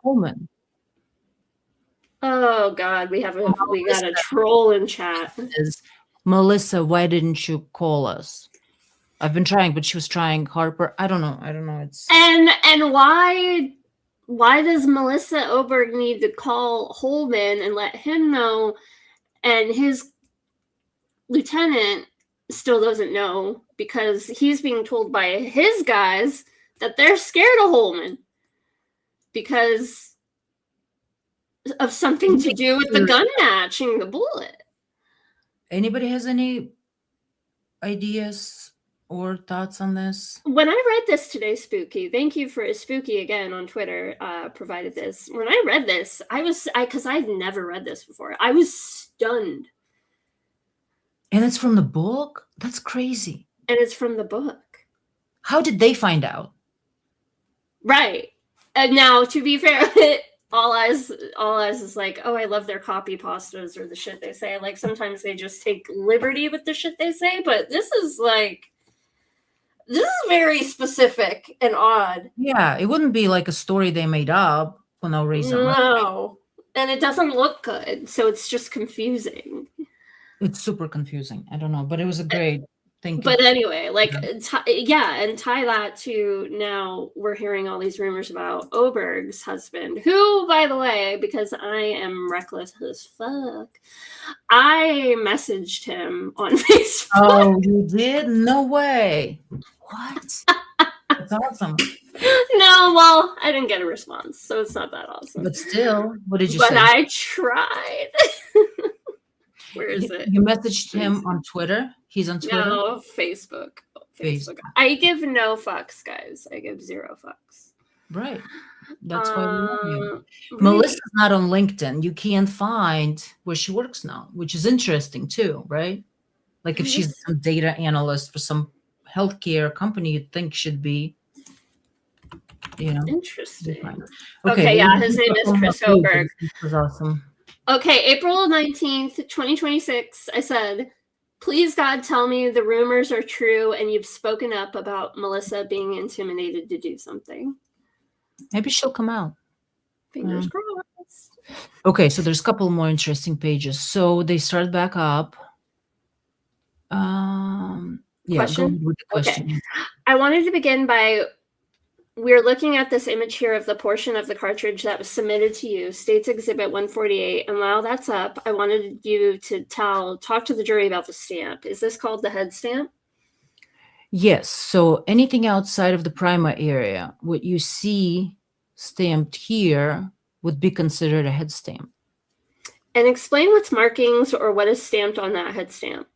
Holman? Oh God, we got a troll in chat. Melissa, why didn't you call us? I've been trying, but she was trying Harper. I don't know. It's and why does Melissa Oberg need to call Holman and let him know, and his lieutenant still doesn't know because he's being told by his guys that they're scared of Holman because of something to do with the gun matching the bullet. Anybody has any ideas or thoughts on this? When I read this today, Spooky, thank you for Spooky again on Twitter, provided this. When I read this, because I'd never read this before, I was stunned. And it's from the book? That's crazy. And it's from the book. How did they find out? Right. And now, to be fair, all eyes is like, oh, I love their copy pastas or the shit they say. Like, sometimes they just take liberty with the shit they say, but this is very specific and odd. Yeah, it wouldn't be like a story they made up for no reason. No. And it doesn't look good, so it's just confusing. It's super confusing. I don't know, but it was a great thing. But anyway, and tie that to now we're hearing all these rumors about Oberg's husband, who, by the way, because I am reckless as fuck, I messaged him on Facebook. Oh, you did? No way. What? That's awesome. No, well, I didn't get a response, so it's not that awesome. But still, what did you say? But I tried. Where is it? You messaged him on Twitter? He's on Twitter? No, Facebook. I give no fucks, guys. I give zero fucks. Right. That's why we know you. Right. Melissa's not on LinkedIn. You can't find where she works now, which is interesting too, right? Like if she's some data analyst for some healthcare company, you'd think should be, be Interesting. fine. Okay, well, yeah, his name is Chris Oberg. This was awesome. Okay, April 19th, 2026, I said, please, God, tell me the rumors are true and you've spoken up about Melissa being intimidated to do something. Maybe she'll come out. Fingers crossed. Okay, so there's a couple more interesting pages. So they start back up. Question? Go with the question. Okay. I wanted to begin by, we're looking at this image here of the portion of the cartridge that was submitted to you, States Exhibit 148. And while that's up, I wanted you to talk to the jury about the stamp. Is this called the head stamp? Yes. So anything outside of the primer area, what you see stamped here would be considered a head stamp. And explain what's markings or what is stamped on that head stamp.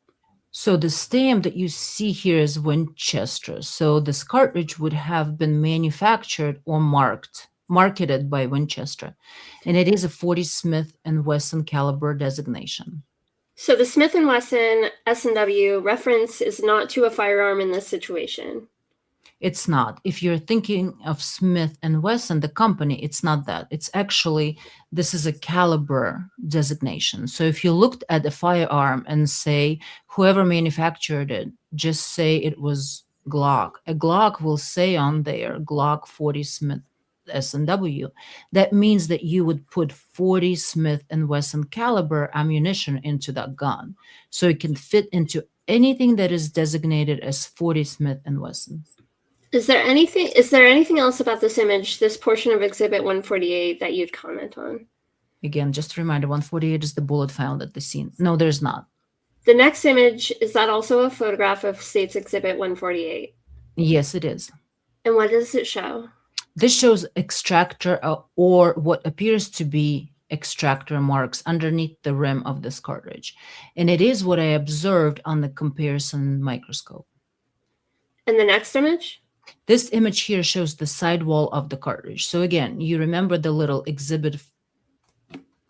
So the stamp that you see here is Winchester. So this cartridge would have been manufactured or marketed by Winchester. And it is a 40 Smith & Wesson caliber designation. So the Smith & Wesson S&W reference is not to a firearm in this situation. It's not. If you're thinking of Smith & Wesson, the company, it's not that. It's actually, this is a caliber designation. So if you looked at a firearm and say, whoever manufactured it, just say it was Glock. A Glock will say on there, Glock 40 Smith S&W. That means that you would put 40 Smith & Wesson caliber ammunition into that gun. So it can fit into anything that is designated as 40 Smith & Wesson. Is there anything else about this image, this portion of Exhibit 148 that you'd comment on? Again, just a reminder, 148 is the bullet found at the scene. No, there's not. The next image, is that also a photograph of States Exhibit 148? Yes, it is. And what does it show? This shows extractor or what appears to be extractor marks underneath the rim of this cartridge. And it is what I observed on the comparison microscope. And the next image? This image here shows the sidewall of the cartridge. So again, you remember the little exhibit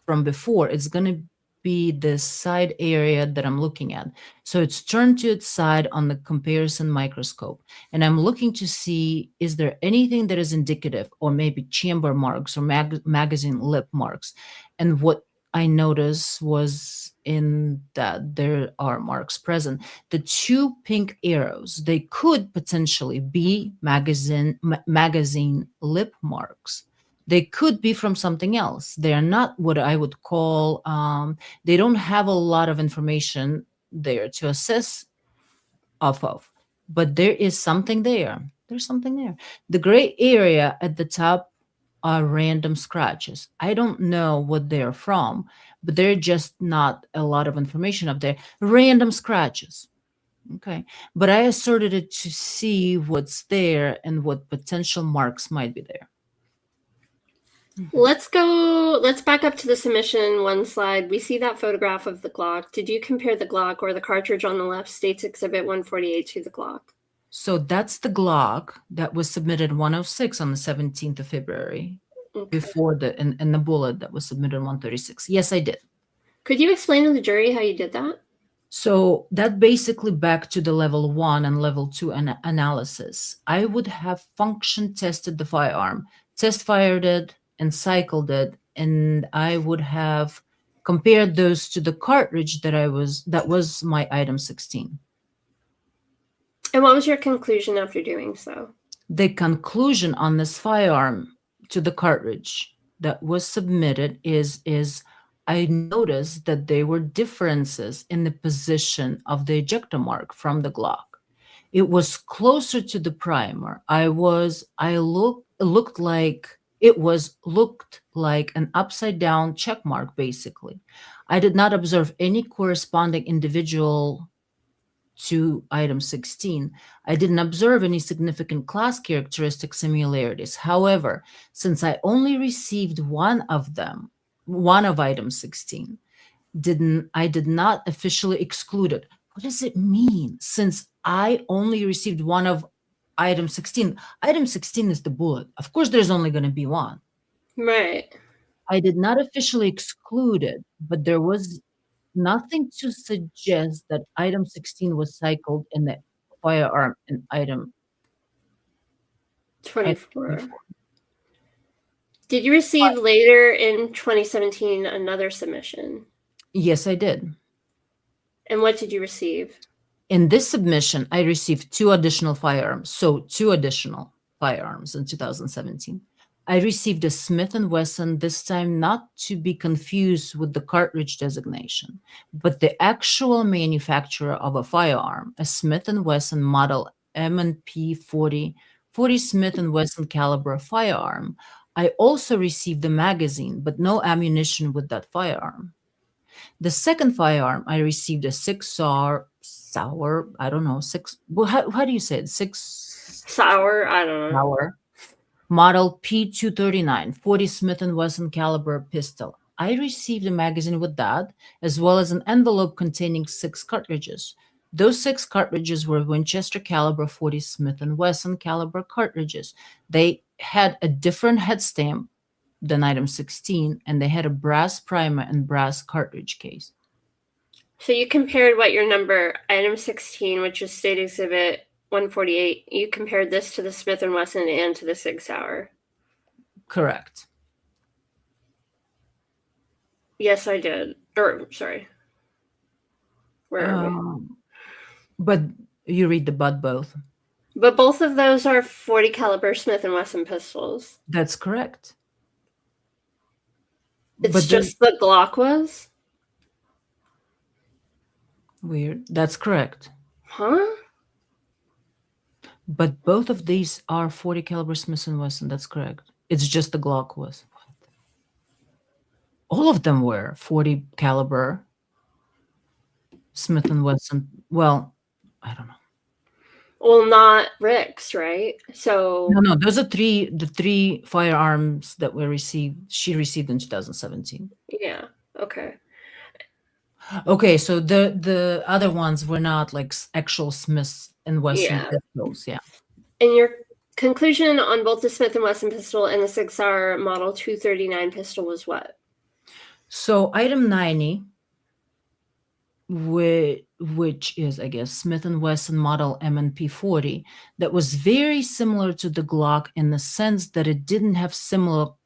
from before. It's going to be the side area that I'm looking at. So it's turned to its side on the comparison microscope. And I'm looking to see, is there anything that is indicative or maybe chamber marks or magazine lip marks? And what I noticed was in that there are marks present. The two pink arrows, they could potentially be magazine lip marks. They could be from something else. They are not what I would call, they don't have a lot of information there to assess off of, but there is something there. There's something there. The gray area at the top are random scratches. I don't know what they're from, but they're just not a lot of information up there. Random scratches. Okay. But I asserted it to see what's there and what potential marks might be there. Let's back up to the submission one slide. We see that photograph of the Glock. Did you compare the Glock or the cartridge on the left, States Exhibit 148, to the Glock? So that's the Glock that was submitted 106 on the 17th of February, before and the bullet that was submitted 136. Yes, I did. Could you explain to the jury how you did that? So that basically back to the level 1 and level 2 analysis. I would have function tested the firearm, test fired it, and cycled it, and I would have compared those to the cartridge that was my item 16. And what was your conclusion after doing so? The conclusion on this firearm to the cartridge that was submitted is I noticed that there were differences in the position of the ejector mark from the Glock. It was closer to the primer. It looked like an upside down check mark, basically. I did not observe any corresponding individual to item 16. I didn't observe any significant class characteristic similarities. However, since I only received one of item 16, I did not officially exclude it. What does it mean? Since I only received one of item 16. Item 16 is the bullet. Of course, there's only going to be one. Right. I did not officially exclude it, but there was nothing to suggest that item 16 was cycled in the firearm in item 24. Did you receive later in 2017 another submission? Yes, I did. And what did you receive? In this submission, I received 2 additional firearms. So 2 additional firearms in 2017. I received a Smith & Wesson, this time not to be confused with the cartridge designation, but the actual manufacturer of a firearm, a Smith & Wesson model M&P 40 Smith & Wesson caliber firearm. I also received the magazine, but no ammunition with that firearm. The second firearm, I received a 6 sour, I don't know, 6, well, how do you say it? 6 Sour, I don't know. sour. Model P239, 40 Smith & Wesson caliber pistol. I received a magazine with that, as well as an envelope containing 6 cartridges. Those 6 cartridges were Winchester caliber 40 Smith & Wesson caliber cartridges. They had a different head stamp than item 16, and they had a brass primer and brass cartridge case. So you compared what your number, item 16, which is State Exhibit 148, you compared this to the Smith & Wesson and to the 6 Sauer. Correct. Yes, I did. Or, sorry. Where are we? But you read the but both. But both of those are 40 caliber Smith & Wesson pistols. That's correct. It's But just the Glock was? Weird. That's correct. Huh? But both of these are 40 caliber Smith & Wesson. That's correct. It's just the Glock was. All of them were 40 caliber Smith & Wesson. Well, I don't know. Well, not Rick's, right? So No, those are the 3 firearms that she received in 2017. yeah, okay. Okay, so the other ones were not like actual Smith & Wesson pistols, yeah. And your conclusion on both the Smith & Wesson pistol and the 6 Sauer Model 239 pistol was what? So item 90, which is, I guess, Smith & Wesson model M&P 40, that was very similar to the Glock in the sense that it didn't have similar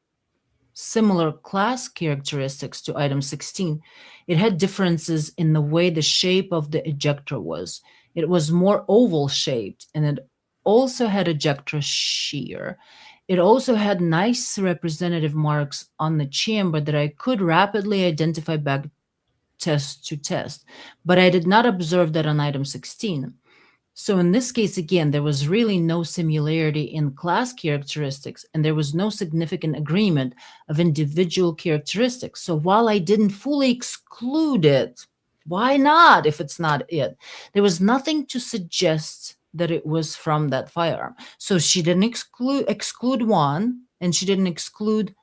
class characteristics to item 16. It had differences in the way the shape of the ejector was. It was more oval shaped, and it also had ejector shear. It also had nice representative marks on the chamber that I could rapidly identify back test to test, but I did not observe that on item 16. So in this case, again, there was really no similarity in class characteristics, and there was no significant agreement of individual characteristics. So while I didn't fully exclude it, why not if it's not it? There was nothing to suggest that it was from that firearm. So she didn't exclude one, and she didn't exclude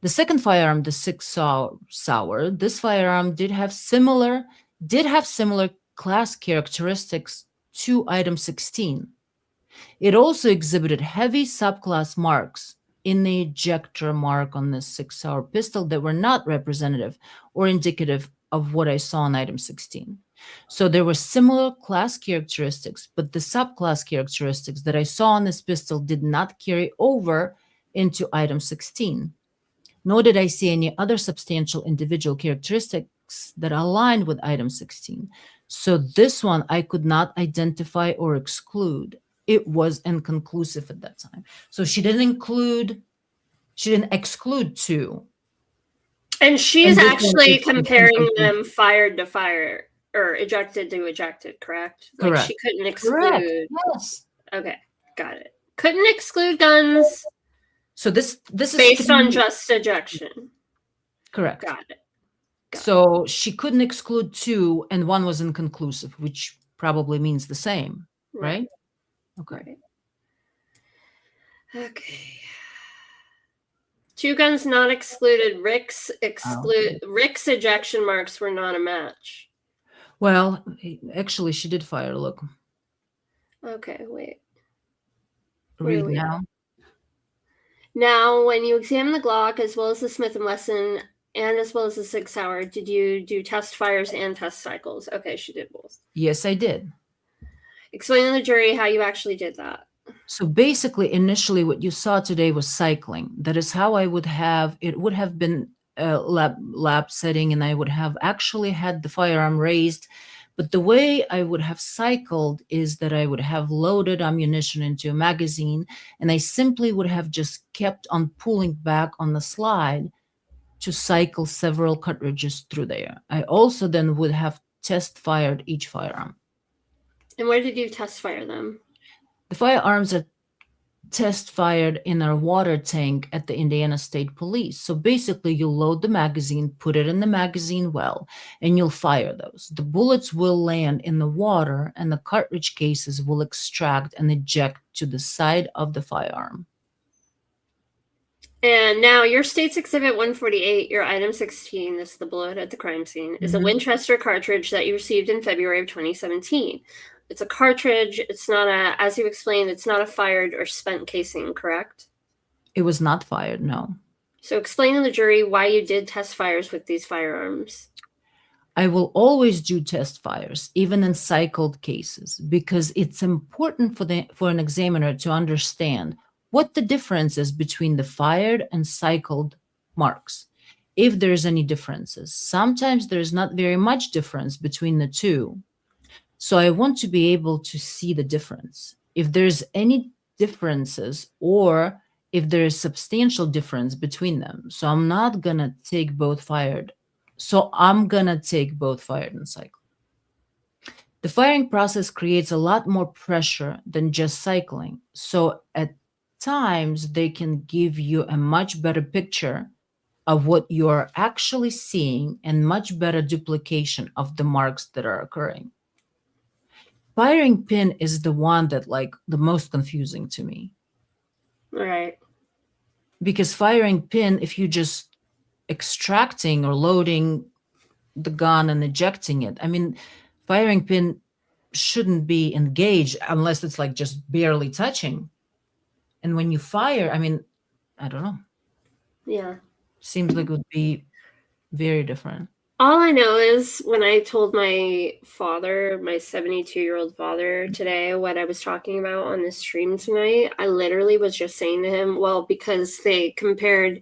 the second firearm, the 6 Sauer. This firearm did have similar class characteristics to item 16. It also exhibited heavy subclass marks in the ejector mark on the 6 Sauer pistol that were not representative or indicative of what I saw in item 16. So there were similar class characteristics, but the subclass characteristics that I saw on this pistol did not carry over into item 16. Nor did I see any other substantial individual characteristics that aligned with item 16. So this one I could not identify or exclude. It was inconclusive at that time. So she didn't exclude 2. And she's actually comparing them fired to fire or ejected to ejected, correct? Correct. Like she couldn't exclude. Correct. Yes. Okay, got it. Couldn't exclude guns. So this is based on just ejection. Correct. Got it. So she couldn't exclude 2, and 1 was inconclusive, which probably means the same, right? Okay. Okay. 2 guns not excluded. Rick's ejection marks were not a match. Well, actually, she did fire. Look. Okay, wait. Where are Read we at? now. Now, when you examine the Glock as well as the Smith & Wesson and as well as the 6 Hour, did you do test fires and test cycles? Okay, she did both. Yes, I did. Explain to the jury how you actually did that. So basically, initially, what you saw today was cycling. That is how I would have, it would have been a lap setting, and I would have actually had the firearm raised. But the way I would have cycled is that I would have loaded ammunition into a magazine, and I simply would have just kept on pulling back on the slide to cycle several cartridges through there. I also then would have test fired each firearm. And where did you test fire them? The firearms are test fired in our water tank at the Indiana State Police. So basically, you load the magazine, put it in the magazine well, and you'll fire those. The bullets will land in the water, and the cartridge cases will extract and eject to the side of the firearm. And now your State's Exhibit 148, your item 16, this is the bullet at the crime scene, is a Winchester cartridge that you received in February of 2017. It's a cartridge. It's not a, as you explained, it's not a fired or spent casing, correct? It was not fired, no. So explain to the jury why you did test fires with these firearms. I will always do test fires, even in cycled cases, because it's important for an examiner to understand what the difference is between the fired and cycled marks. If there's any differences, sometimes there's not very much difference between the two. So I want to be able to see the difference. If there's any differences or if there is substantial difference between them. So I'm not going to take both fired. So I'm going to take both fired and cycled. The firing process creates a lot more pressure than just cycling. So at times they can give you a much better picture of what you're actually seeing and much better duplication of the marks that are occurring. Firing pin is the one that like the most confusing to me. All right. Because firing pin, if you just extracting or loading the gun and ejecting it, I mean, firing pin shouldn't be engaged unless it's like just barely touching. And when you fire, I mean, I don't know. Yeah. Seems like it would be very different. All I know is when I told my father, my 72-year-old father today, what I was talking about on this stream tonight, I literally was just saying to him, well, because they compared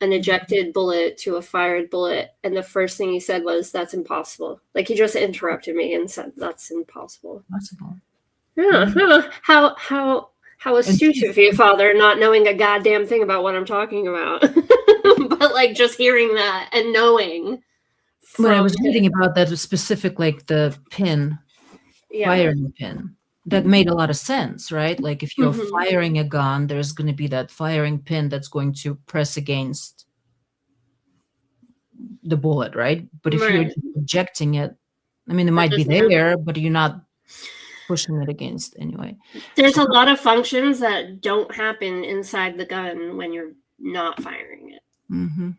an ejected bullet to a fired bullet, and the first thing he said was, that's impossible. Like, he just interrupted me and said, that's impossible. Possible. Yeah. How astute of you, Father, not knowing a goddamn thing about what I'm talking about. But, like, just hearing that and knowing. When I was reading about that specific, like the pin, firing pin, that made a lot of sense, right? Like if you're firing a gun, there's going to be that firing pin that's going to press against the bullet, right? But if you're ejecting it, I mean, it might be there, but you're not pushing it against anyway. There's a lot of functions that don't happen inside the gun when you're not firing it. Mm-hmm.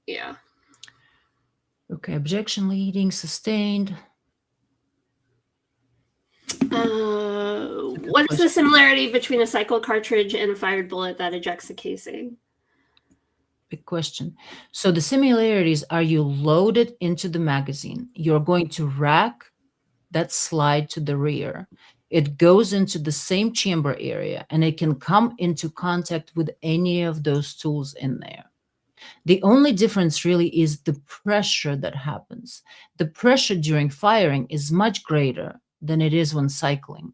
Yeah. Okay, objection leading, sustained. What is the similarity between a cycle cartridge and a fired bullet that ejects the casing? Big question. So the similarities are you load it into the magazine. You're going to rack that slide to the rear. It goes into the same chamber area, and it can come into contact with any of those tools in there. The only difference really is the pressure that happens. The pressure during firing is much greater than it is when cycling.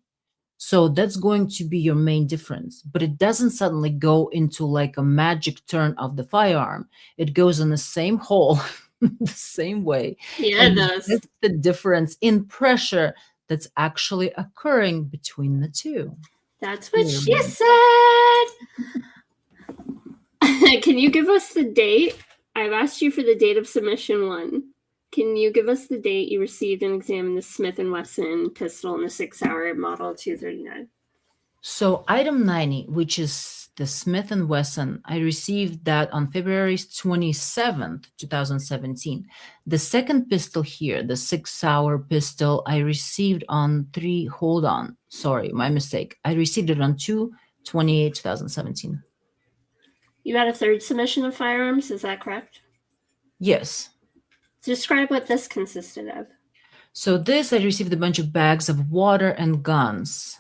So that's going to be your main difference, but it doesn't suddenly go into like a magic turn of the firearm. It goes in the same hole, the same way. Yeah, it does. That's the difference in pressure that's actually occurring between the two. That's what she said. Can you give us the date? I've asked you for the date of submission 1. Can you give us the date you received and examined the Smith & Wesson pistol in the 6 Hour model 239? So item 90, which is the Smith & Wesson, I received that on February 27th, 2017. The second pistol here, the 6-hour pistol, I received on hold on, sorry, my mistake. I received it on 2/28, 2017. You got a third submission of firearms, is that correct? Yes. Describe what this consisted of. So this, I received a bunch of bags of water and guns.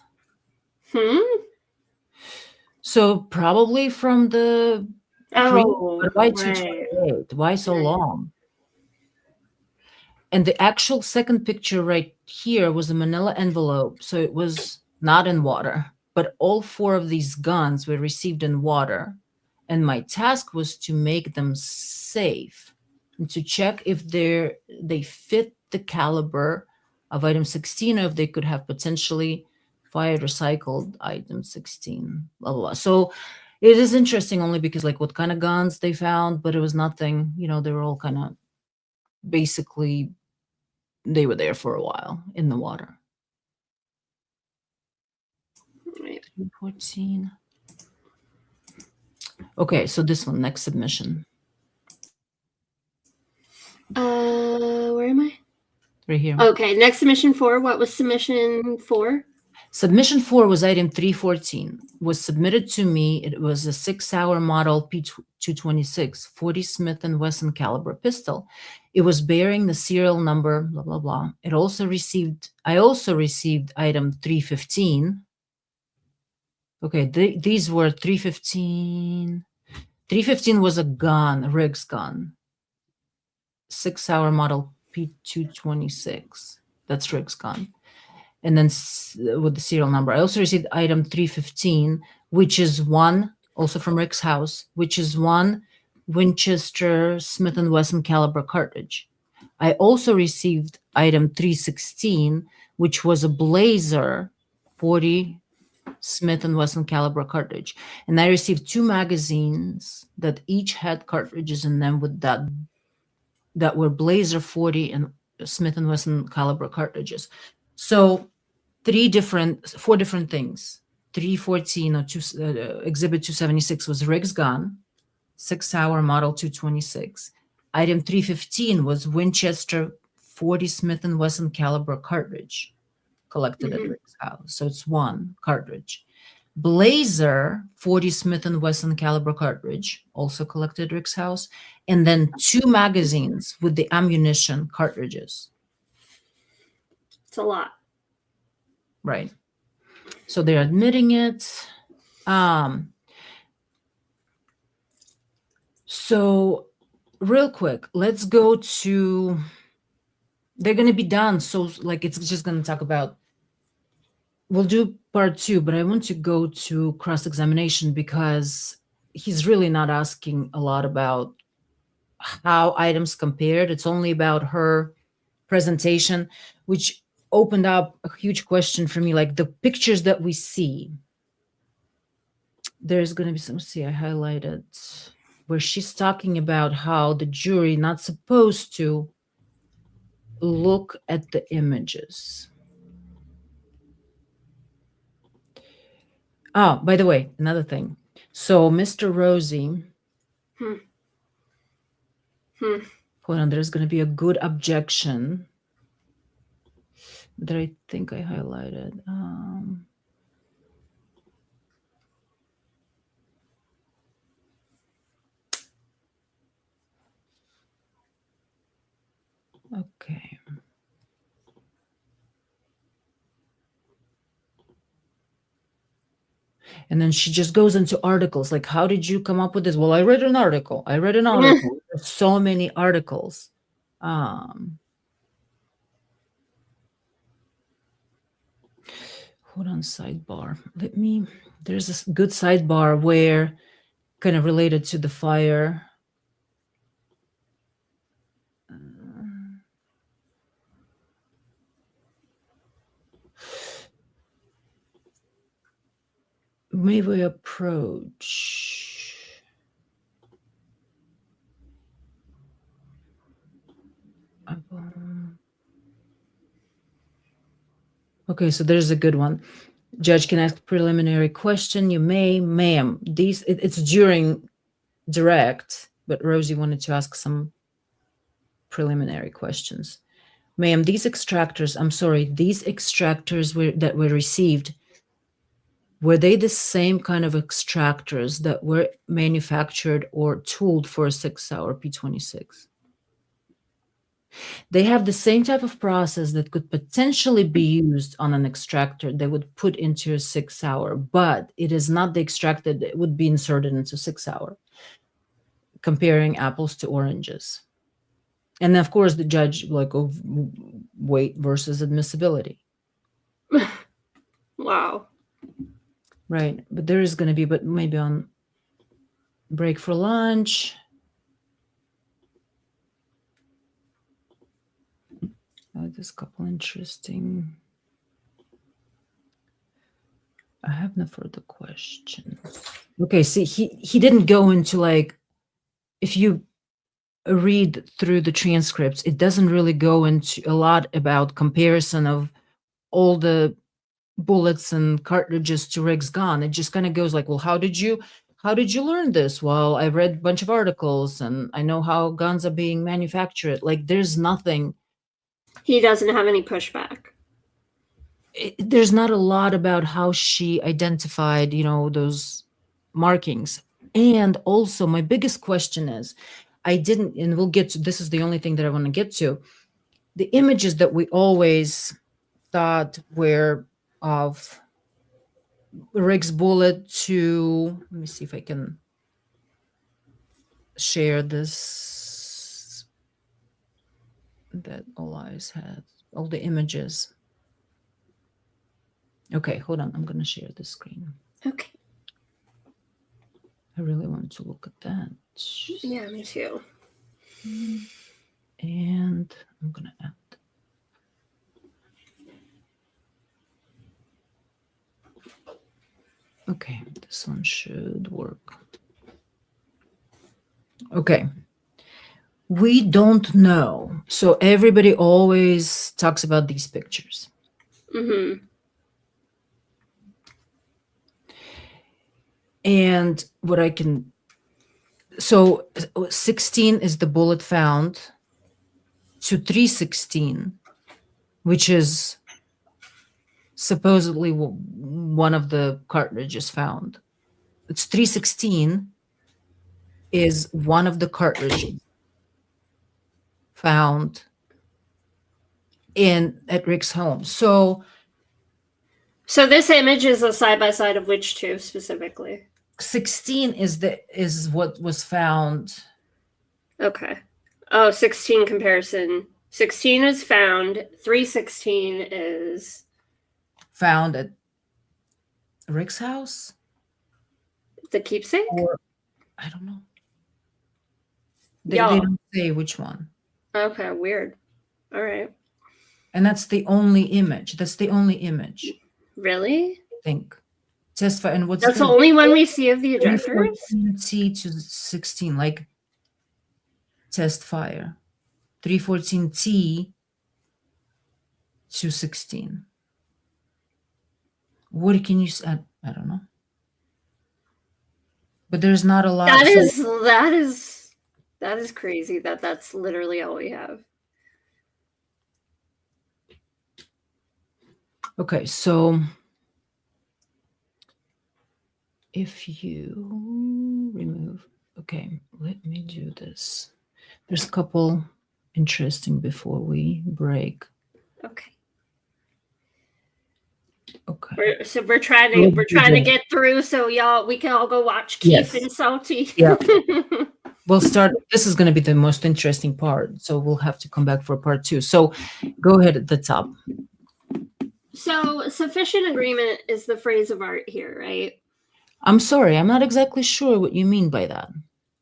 So probably from the Oh, why right. 228? Why so long? And the actual second picture right here was a manila envelope. So it was not in water, but all 4 of these guns were received in water. And my task was to make them safe and to check if they fit the caliber of item 16 or if they could have potentially fired or cycled item 16, blah, blah, blah. So it is interesting only because like what kind of guns they found, but it was nothing, they were all kind of basically, they were there for a while in the water. Right. 14. Okay, so this one, next submission. Where am I? Right here. Okay, next submission 4. What was submission 4? Submission 4 was item 314. Was submitted to me. It was a 6-hour model P226 40 Smith & Wesson caliber pistol. It was bearing the serial number, blah, blah, blah. I also received item 315. Okay, these were 315. 315 was a gun, a Riggs gun. 6-hour model P226. That's Riggs gun. And then with the serial number. I also received item 315, which is one, also from Rick's house, which is one Winchester Smith & Wesson caliber cartridge. I also received item 316, which was a Blazer 40 Smith & Wesson caliber cartridge. And I received 2 magazines that each had cartridges in them with that were Blazer 40 and Smith & Wesson caliber cartridges. So 4 different things. 314 or exhibit 276 was Riggs gun, 6-hour model 226. Item 315 was Winchester 40 Smith & Wesson caliber cartridge collected at Riggs house. So it's 1 cartridge. Blazer 40 Smith & Wesson caliber cartridge, also collected at Riggs house. And then 2 magazines with the ammunition cartridges. It's a lot. Right. So they're admitting it. So real quick, let's go to, they're going to be done. So like, it's just going to talk about, we'll do part 2, but I want to go to cross-examination because he's really not asking a lot about how items compared. It's only about her presentation, which opened up a huge question for me. Like the pictures that we see, there's going to be some, see, I highlighted where she's talking about how the jury not supposed to look at the images. Oh, by the way, another thing. So Mr. Rosie, hold on, there's going to be a good objection that I think I highlighted. Okay. And then she just goes into articles like, how did you come up with this? Well, I read an article. There's so many articles. Hold on, sidebar. There's this good sidebar where kind of related to the fire. Maybe approach. Okay, so there's a good one. Judge can ask preliminary question. You may, ma'am. It's during direct, but Rosie wanted to ask some preliminary questions. Ma'am, these extractors that were received, were they the same kind of extractors that were manufactured or tooled for a 6-hour P26? They have the same type of process that could potentially be used on an extractor they would put into a 6-hour, but it is not the extractor that would be inserted into 6-hour, comparing apples to oranges. And of course, the judge, like, of weight versus admissibility. Wow. Right. But there is going to be, but maybe on break for lunch. There's a couple interesting. I have no further questions. Okay, see, he didn't go into, like, if you read through the transcripts, it doesn't really go into a lot about comparison of all the bullets and cartridges to Rick's gun. It just kind of goes like, well, how did you learn this? Well, I read a bunch of articles and I know how guns are being manufactured. Like, there's nothing. He doesn't have any pushback. There's not a lot about how she identified, those markings. And also, my biggest question is, and we'll get to, this is the only thing that I want to get to, the images that we always thought were of Rick's bullet to, let me see if I can share this, that all eyes had, all the images. Okay, hold on, I'm going to share the screen. Okay. I really want to look at that. Yeah, me too. And I'm going to add. Okay, this one should work. Okay. We don't know. So everybody always talks about these pictures. Mm-hmm. And what I can, so 16 is the bullet found to 316, which is supposedly one of the cartridges found. It's 316 is one of the cartridges found at Rick's home. So this image is a side-by-side of which two specifically? 16 is what was found. Okay. Oh, 16 comparison. 16 is found. 316 is found at Rick's house? The keepsake? Or, I don't know. They don't say which one. Okay, weird. All right. And that's the only image. Really? I think. Testify. And what's that's the only one we see of the ejectors? T to 16, like test fire. 314T to 16. What can you say? I don't know. But there's not a lot. That is crazy that's literally all we have. Okay, so if you remove, okay, let me do this. There's a couple interesting before we break. Okay. Okay. We're trying to get through, so we can all go watch Keith and Salty. Yeah. We'll start. This is going to be the most interesting part, so we'll have to come back for part 2. So go ahead at the top. So sufficient agreement is the phrase of art here, right? I'm sorry, I'm not exactly sure what you mean by that.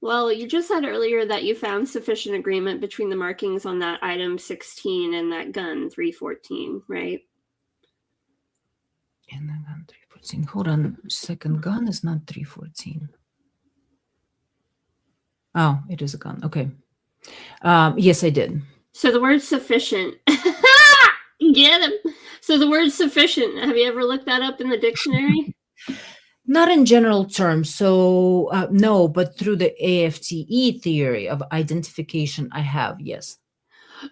Well, you just said earlier that you found sufficient agreement between the markings on that item 16 and that gun 314, right? And then gun 314. Hold on a second. Gun is not 314. Oh, it is a gun. Okay. Yes, I did. So the word sufficient. Get him. So the word sufficient, have you ever looked that up in the dictionary? Not in general terms, so no, but through the AFTE theory of identification, I have, yes.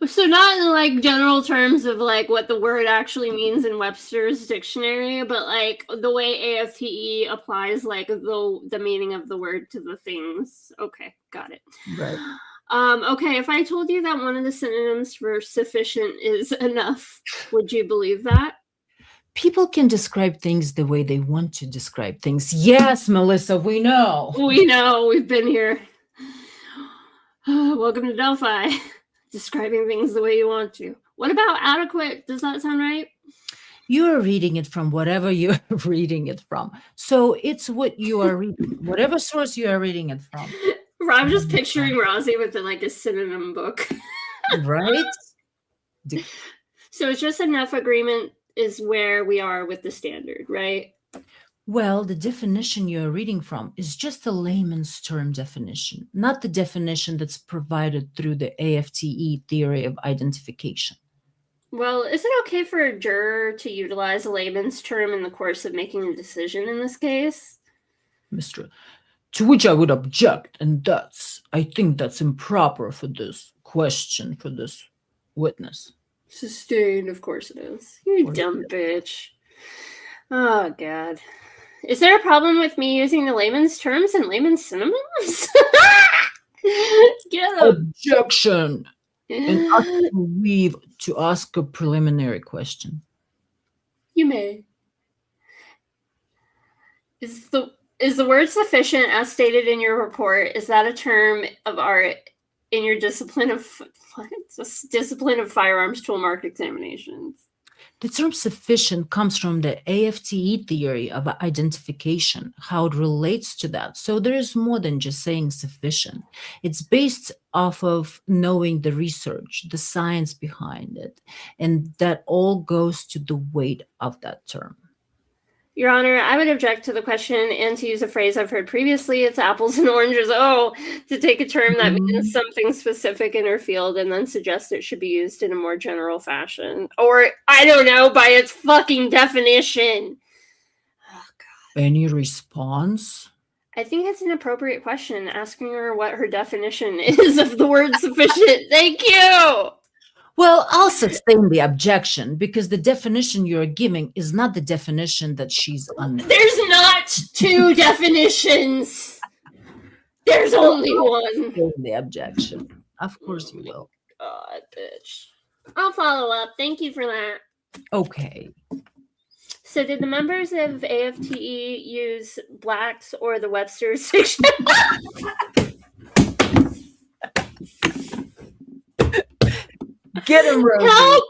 So not in like general terms of like what the word actually means in Webster's dictionary, but like the way AFTE applies like the meaning of the word to the things. Okay, got it. Right. Okay, if I told you that one of the synonyms for sufficient is enough, would you believe that? People can describe things the way they want to describe things. Yes, Melissa, we know. We know, we've been here. Welcome to Delphi. Describing things the way you want to. What about adequate? Does that sound right? You're reading it from whatever you're reading it from. So it's what you are reading, whatever source you are reading it from. I'm just picturing Rosie with like a synonym book. Right? So it's just enough agreement is where we are with the standard, right? Well, the definition you're reading from is just a layman's term definition, not the definition that's provided through the AFTE theory of identification. Well, is it okay for a juror to utilize a layman's term in the course of making a decision in this case? Mr. To which I would object, and I think that's improper for this question, for this witness. Sustained, of course it is. You dumb bitch. Oh, God. Is there a problem with me using the layman's terms and layman's synonyms? Get them. Objection. And ask leave to ask a preliminary question. You may. Is the word sufficient as stated in your report? Is that a term of art in your discipline of firearms tool mark examinations? The term sufficient comes from the AFTE theory of identification, how it relates to that. So there is more than just saying sufficient. It's based off of knowing the research, the science behind it, and that all goes to the weight of that term. Your Honor, I would object to the question and to use a phrase I've heard previously, it's apples and oranges. Oh, to take a term that means something specific in our field and then suggest it should be used in a more general fashion. Or, I don't know, by its fucking definition. Oh, God. Any response? I think it's an appropriate question, asking her what her definition is of the word sufficient. Thank you. Well, I'll sustain the objection because the definition you're giving is not the definition that she's under. There's not two definitions. There's only one. The objection. Of course you will. God, bitch. I'll follow up. Thank you for that. Okay. So did the members of AFTE use Black's or the Webster's dictionary? Get him, Rosie. Help!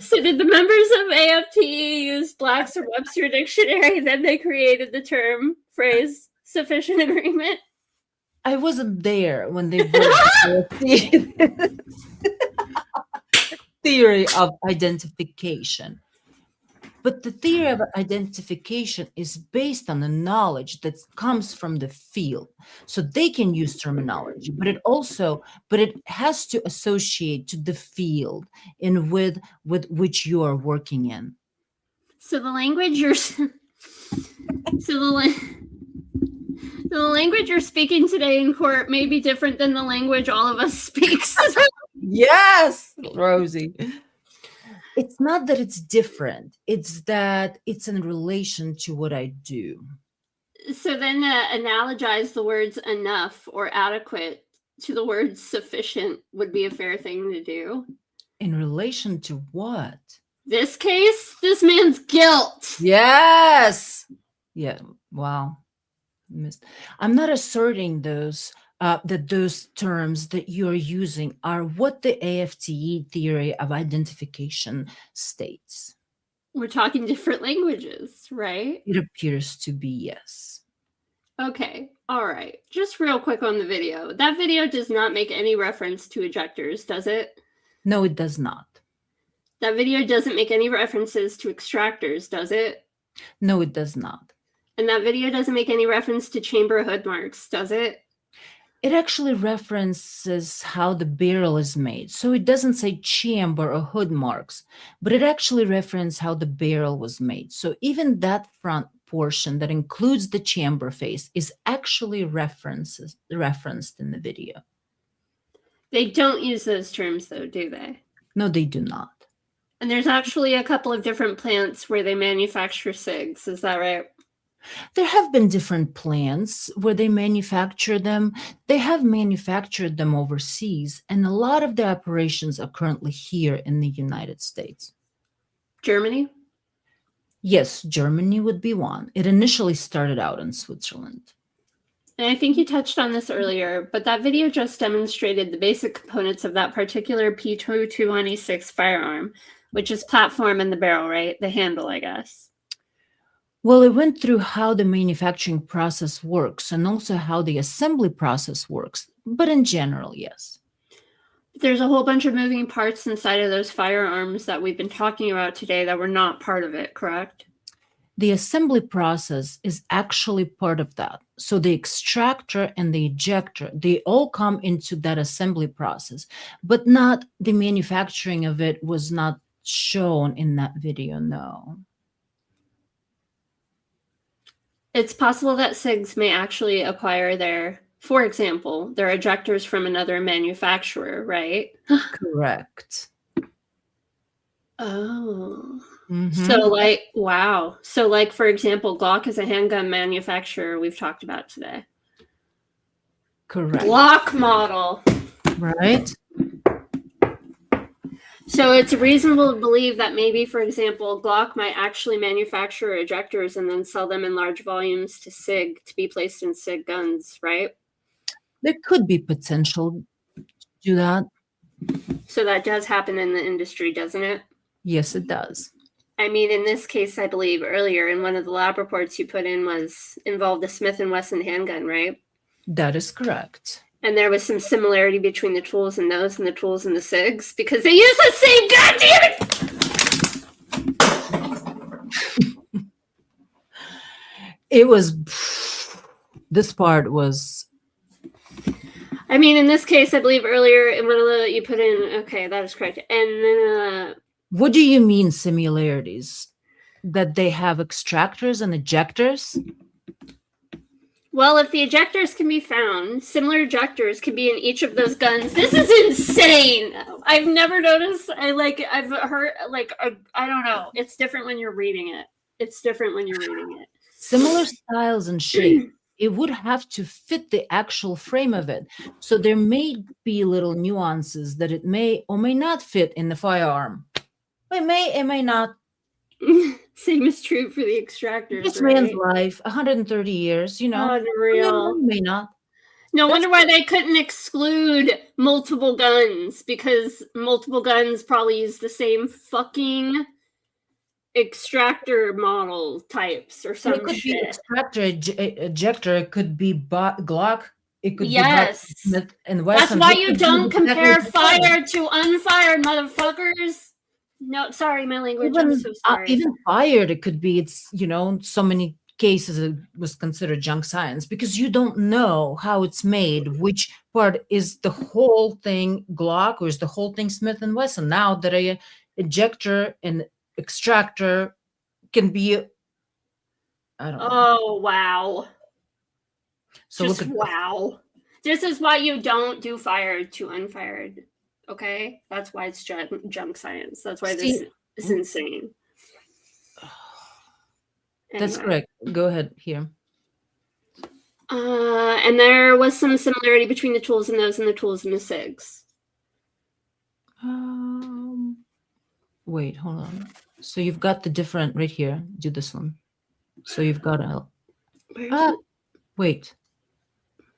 So did the members of AFTE use Black's or Webster dictionary? Then they created the term, phrase, sufficient agreement? I wasn't there when they wrote the theory of identification. But the theory of identification is based on the knowledge that comes from the field. So they can use terminology, but it has to associate to the field in with which you are working in. So the language the language you're speaking today in court may be different than the language all of us speak. Yes, Rosie. It's not that it's different. It's that it's in relation to what I do. So then analogize the words enough or adequate to the word sufficient would be a fair thing to do. In relation to what? This case, this man's guilt. Yes. Yeah. Wow. I'm not asserting those that those terms that you're using are what the AFTE theory of identification states. We're talking different languages, right? It appears to be, yes. Okay. All right. Just real quick on the video. That video does not make any reference to ejectors, does it? No, it does not. That video doesn't make any references to extractors, does it? No, it does not. And that video doesn't make any reference to chamber hood marks, does it? It actually references how the barrel is made. So it doesn't say chamber or hood marks, but it actually references how the barrel was made. So even that front portion that includes the chamber face is actually referenced in the video. They don't use those terms though, do they? No, they do not. And there's actually a couple of different plants where they manufacture cigs. Is that right? There have been different plants where they manufacture them. They have manufactured them overseas, and a lot of the operations are currently here in the United States. Germany? Yes, Germany would be one. It initially started out in Switzerland. And I think you touched on this earlier, but that video just demonstrated the basic components of that particular P2296 firearm, which is platform and the barrel, right? The handle, I guess. Well, it went through how the manufacturing process works and also how the assembly process works, but in general, yes. There's a whole bunch of moving parts inside of those firearms that we've been talking about today that were not part of it, correct? The assembly process is actually part of that. So the extractor and the ejector, they all come into that assembly process, but not the manufacturing of it was not shown in that video, no. It's possible that SIGs may actually acquire for example, their ejectors from another manufacturer, right? Correct. Oh. Mhm. So wow. So for example, Glock is a handgun manufacturer we've talked about today. Correct. Glock model. Right? So it's reasonable to believe that maybe, for example, Glock might actually manufacture ejectors and then sell them in large volumes to SIG to be placed in SIG guns, right? There could be potential to do that. So that does happen in the industry, doesn't it? Yes, it does. I mean, in this case, I believe earlier in one of the lab reports you put in involved a Smith & Wesson handgun, right? That is correct. And there was some similarity between the tools in those and the tools in the SIGs because they use the same goddamn it! It was, this part was. I mean, in this case, I believe earlier in one of the, you put in, okay, that is correct. And then, what do you mean similarities? That they have extractors and ejectors? well, if the ejectors can be found, similar ejectors can be in each of those guns. This is insane. I've never noticed. I've heard, I don't know. It's different when you're reading it. Similar styles and shape. It would have to fit the actual frame of it. So there may be little nuances that it may or may not fit in the firearm. It may not. Same is true for the extractors. This right? man's life, 130 years, Unreal. May not. No wonder why they couldn't exclude multiple guns, because multiple guns probably use the same fucking extractor model types or some It could shit. be extractor, ejector. It could be Glock. It could yes. be Smith and Wesson. That's why you don't compare fire to unfired, motherfuckers. No, sorry, my language. I'm so sorry. Even fired, it could be. It's so many cases it was considered junk science because you don't know how it's made. Which part is the whole thing Glock or is the whole thing Smith and Wesson? Now that a ejector and extractor can be, I don't know. Oh wow! So just wow. This is why you don't do fired to unfired. Okay, that's why it's junk science. That's why this is insane. That's correct. Go ahead here. And there was some similarity between the tools in those and the tools in the SIGs. Wait, hold on. So you've got the different right here. Do this one. So you've got a. Wait.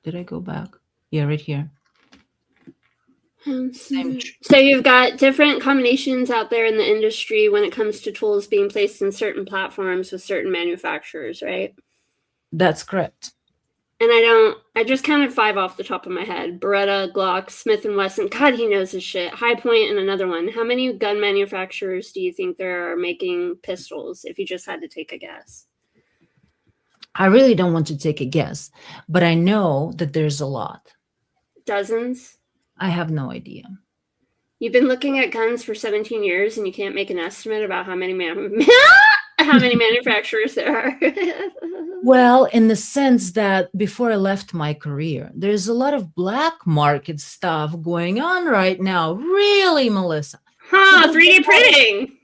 Did I go back? Yeah, right here. So you've got different combinations out there in the industry when it comes to tools being placed in certain platforms with certain manufacturers, right? That's correct. And I just counted 5 off the top of my head. Beretta, Glock, Smith & Wesson. God, he knows his shit. High Point and another one. How many gun manufacturers do you think there are making pistols, if you just had to take a guess? I really don't want to take a guess, but I know that there's a lot. Dozens? I have no idea. You've been looking at guns for 17 years and you can't make an estimate about how many manufacturers there are. Well, in the sense that before I left my career, there's a lot of black market stuff going on right now. Really, Melissa? Huh, 3D printing.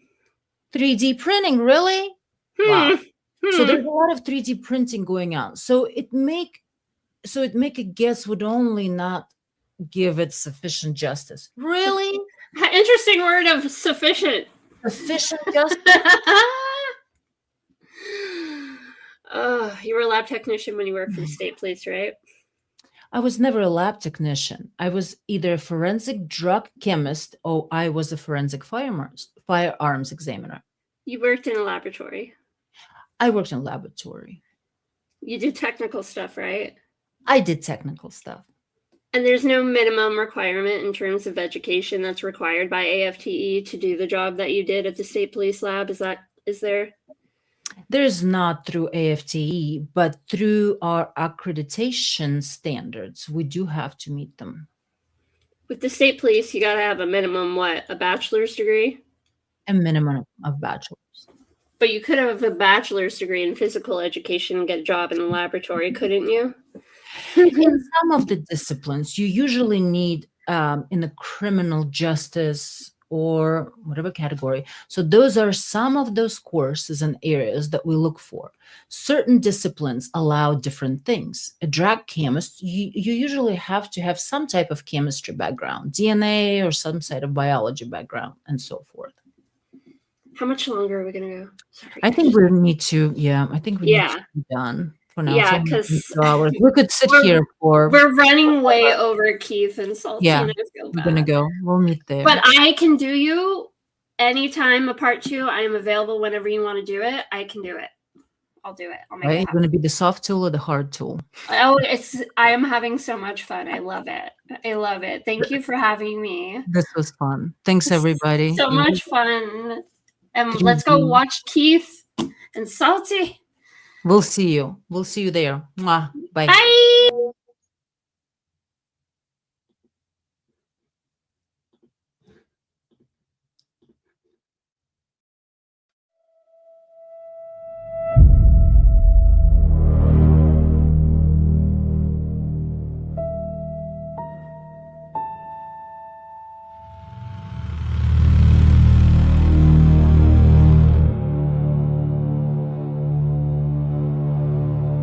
3D printing, really? Wow. So there's a lot of 3D printing going on. So it make a guess would only not give it sufficient justice. Really? Interesting word of sufficient. Sufficient justice? You were a lab technician when you worked for the state police, right? I was never a lab technician. I was either a forensic drug chemist or I was a forensic firearms examiner. You worked in a laboratory. I worked in a laboratory. You did technical stuff, right? I did technical stuff. And there's no minimum requirement in terms of education that's required by AFTE to do the job that you did at the state police lab. Is there? There's not through AFTE, but through our accreditation standards, we do have to meet them. With the state police, you got to have a minimum, what, a bachelor's degree? A minimum of bachelor's. But you could have a bachelor's degree in physical education and get a job in the laboratory, couldn't you? In some of the disciplines, you usually need in the criminal justice or whatever category. So those are some of those courses and areas that we look for. Certain disciplines allow different things. A drug chemist, you usually have to have some type of chemistry background, DNA or some sort of biology background and so forth. How much longer are we going to go? Sorry. I think we need to, need to be done for now. Yeah, because we could sit here for... We're running way over, Keith and Salty. Yeah, and I feel we're bad. going to go. We'll meet there. But I can do you anytime a part 2. I am available whenever you want to do it. I can do it. I'll do it. I'll make it happen. Going to be the soft tool or the hard tool? Oh, I am having so much fun. I love it. I love it. Thank you for having me. This was fun. Thanks, everybody. So much fun. And let's go watch Keith and Salty. We'll see you. We'll see you there. Mwah. Bye. Bye.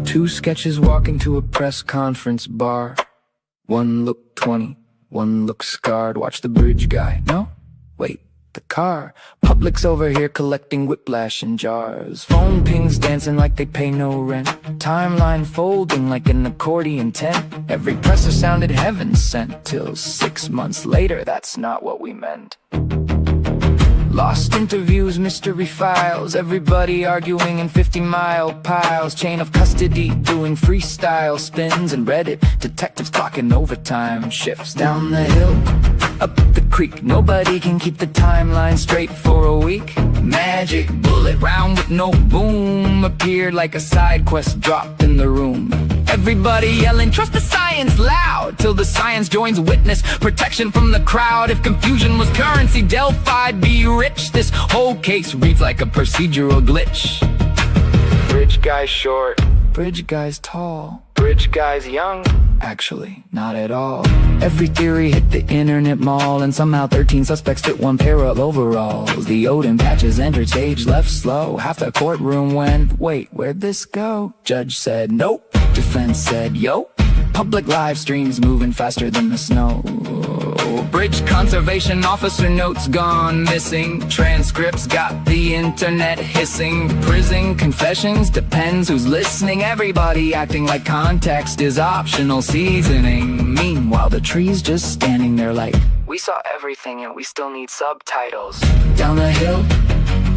Two sketches walk into a press conference bar. One looked 20, one looked scarred. Watch the bridge guy. No, wait, the car. Public's over here collecting whiplash in jars. Phone pings dancing like they pay no rent. Timeline folding like an accordion tent. Every presser sounded heaven sent. Till 6 months later, that's not what we meant. Lost interviews, mystery files, everybody arguing in 50-mile piles. Chain of custody doing freestyle spins, and Reddit detectives clocking overtime shifts. Down the hill, up the creek, nobody can keep the timeline straight for a week. Magic bullet round with no boom appeared like a side quest dropped in the room. Everybody yelling, trust the science loud, till the science joins witness, protection from the crowd. If confusion was currency, Delphi'd be rich. This whole case reads like a procedural glitch. Bridge guy's short, bridge guy's tall, bridge guy's young, actually not at all. Every theory hit the internet mall, and somehow 13 suspects fit one pair of overalls. The Odin patches entered stage left slow. Half the courtroom went, wait, where'd this go? Judge said nope, defense said yo. Public live streams moving faster than the snow. Bridge conservation officer notes gone missing. Transcripts got the internet hissing. Prison confessions, depends who's listening. Everybody acting like context is optional seasoning. Meanwhile the tree's just standing there like, we saw everything and we still need subtitles. Down the hill,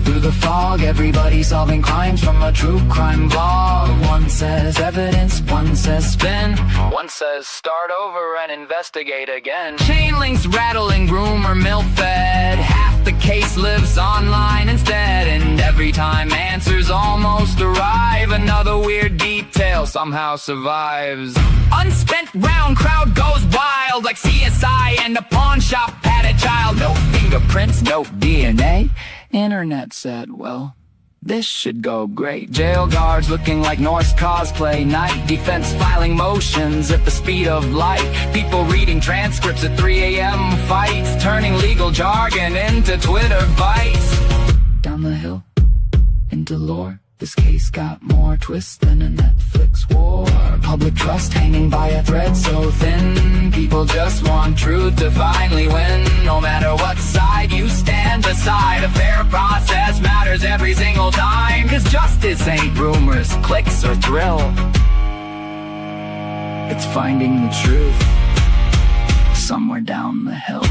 through the fog, everybody solving crimes from a true crime blog. One says evidence, one says spin, one says start over and investigate again. Chain links rattling, rumor mill fed. Half the case lives online instead, and every time answers almost arrive, another weird detail somehow survives. Unspent round, crowd goes wild like CSI and a pawn shop had a child. No fingerprints, no DNA. Internet said, well, this should go great. Jail guards looking like Norse cosplay. Night defense filing motions at the speed of light. People reading transcripts at 3 a.m. Fights turning legal jargon into Twitter bites. Down the hill, into lore. This case got more twists than a Netflix war. Public trust hanging by a thread so thin. People just want truth to finally win. No matter what side you stand beside, a fair process matters every single time. Cause justice ain't rumors, clicks, or thrill. It's finding the truth somewhere down the hill.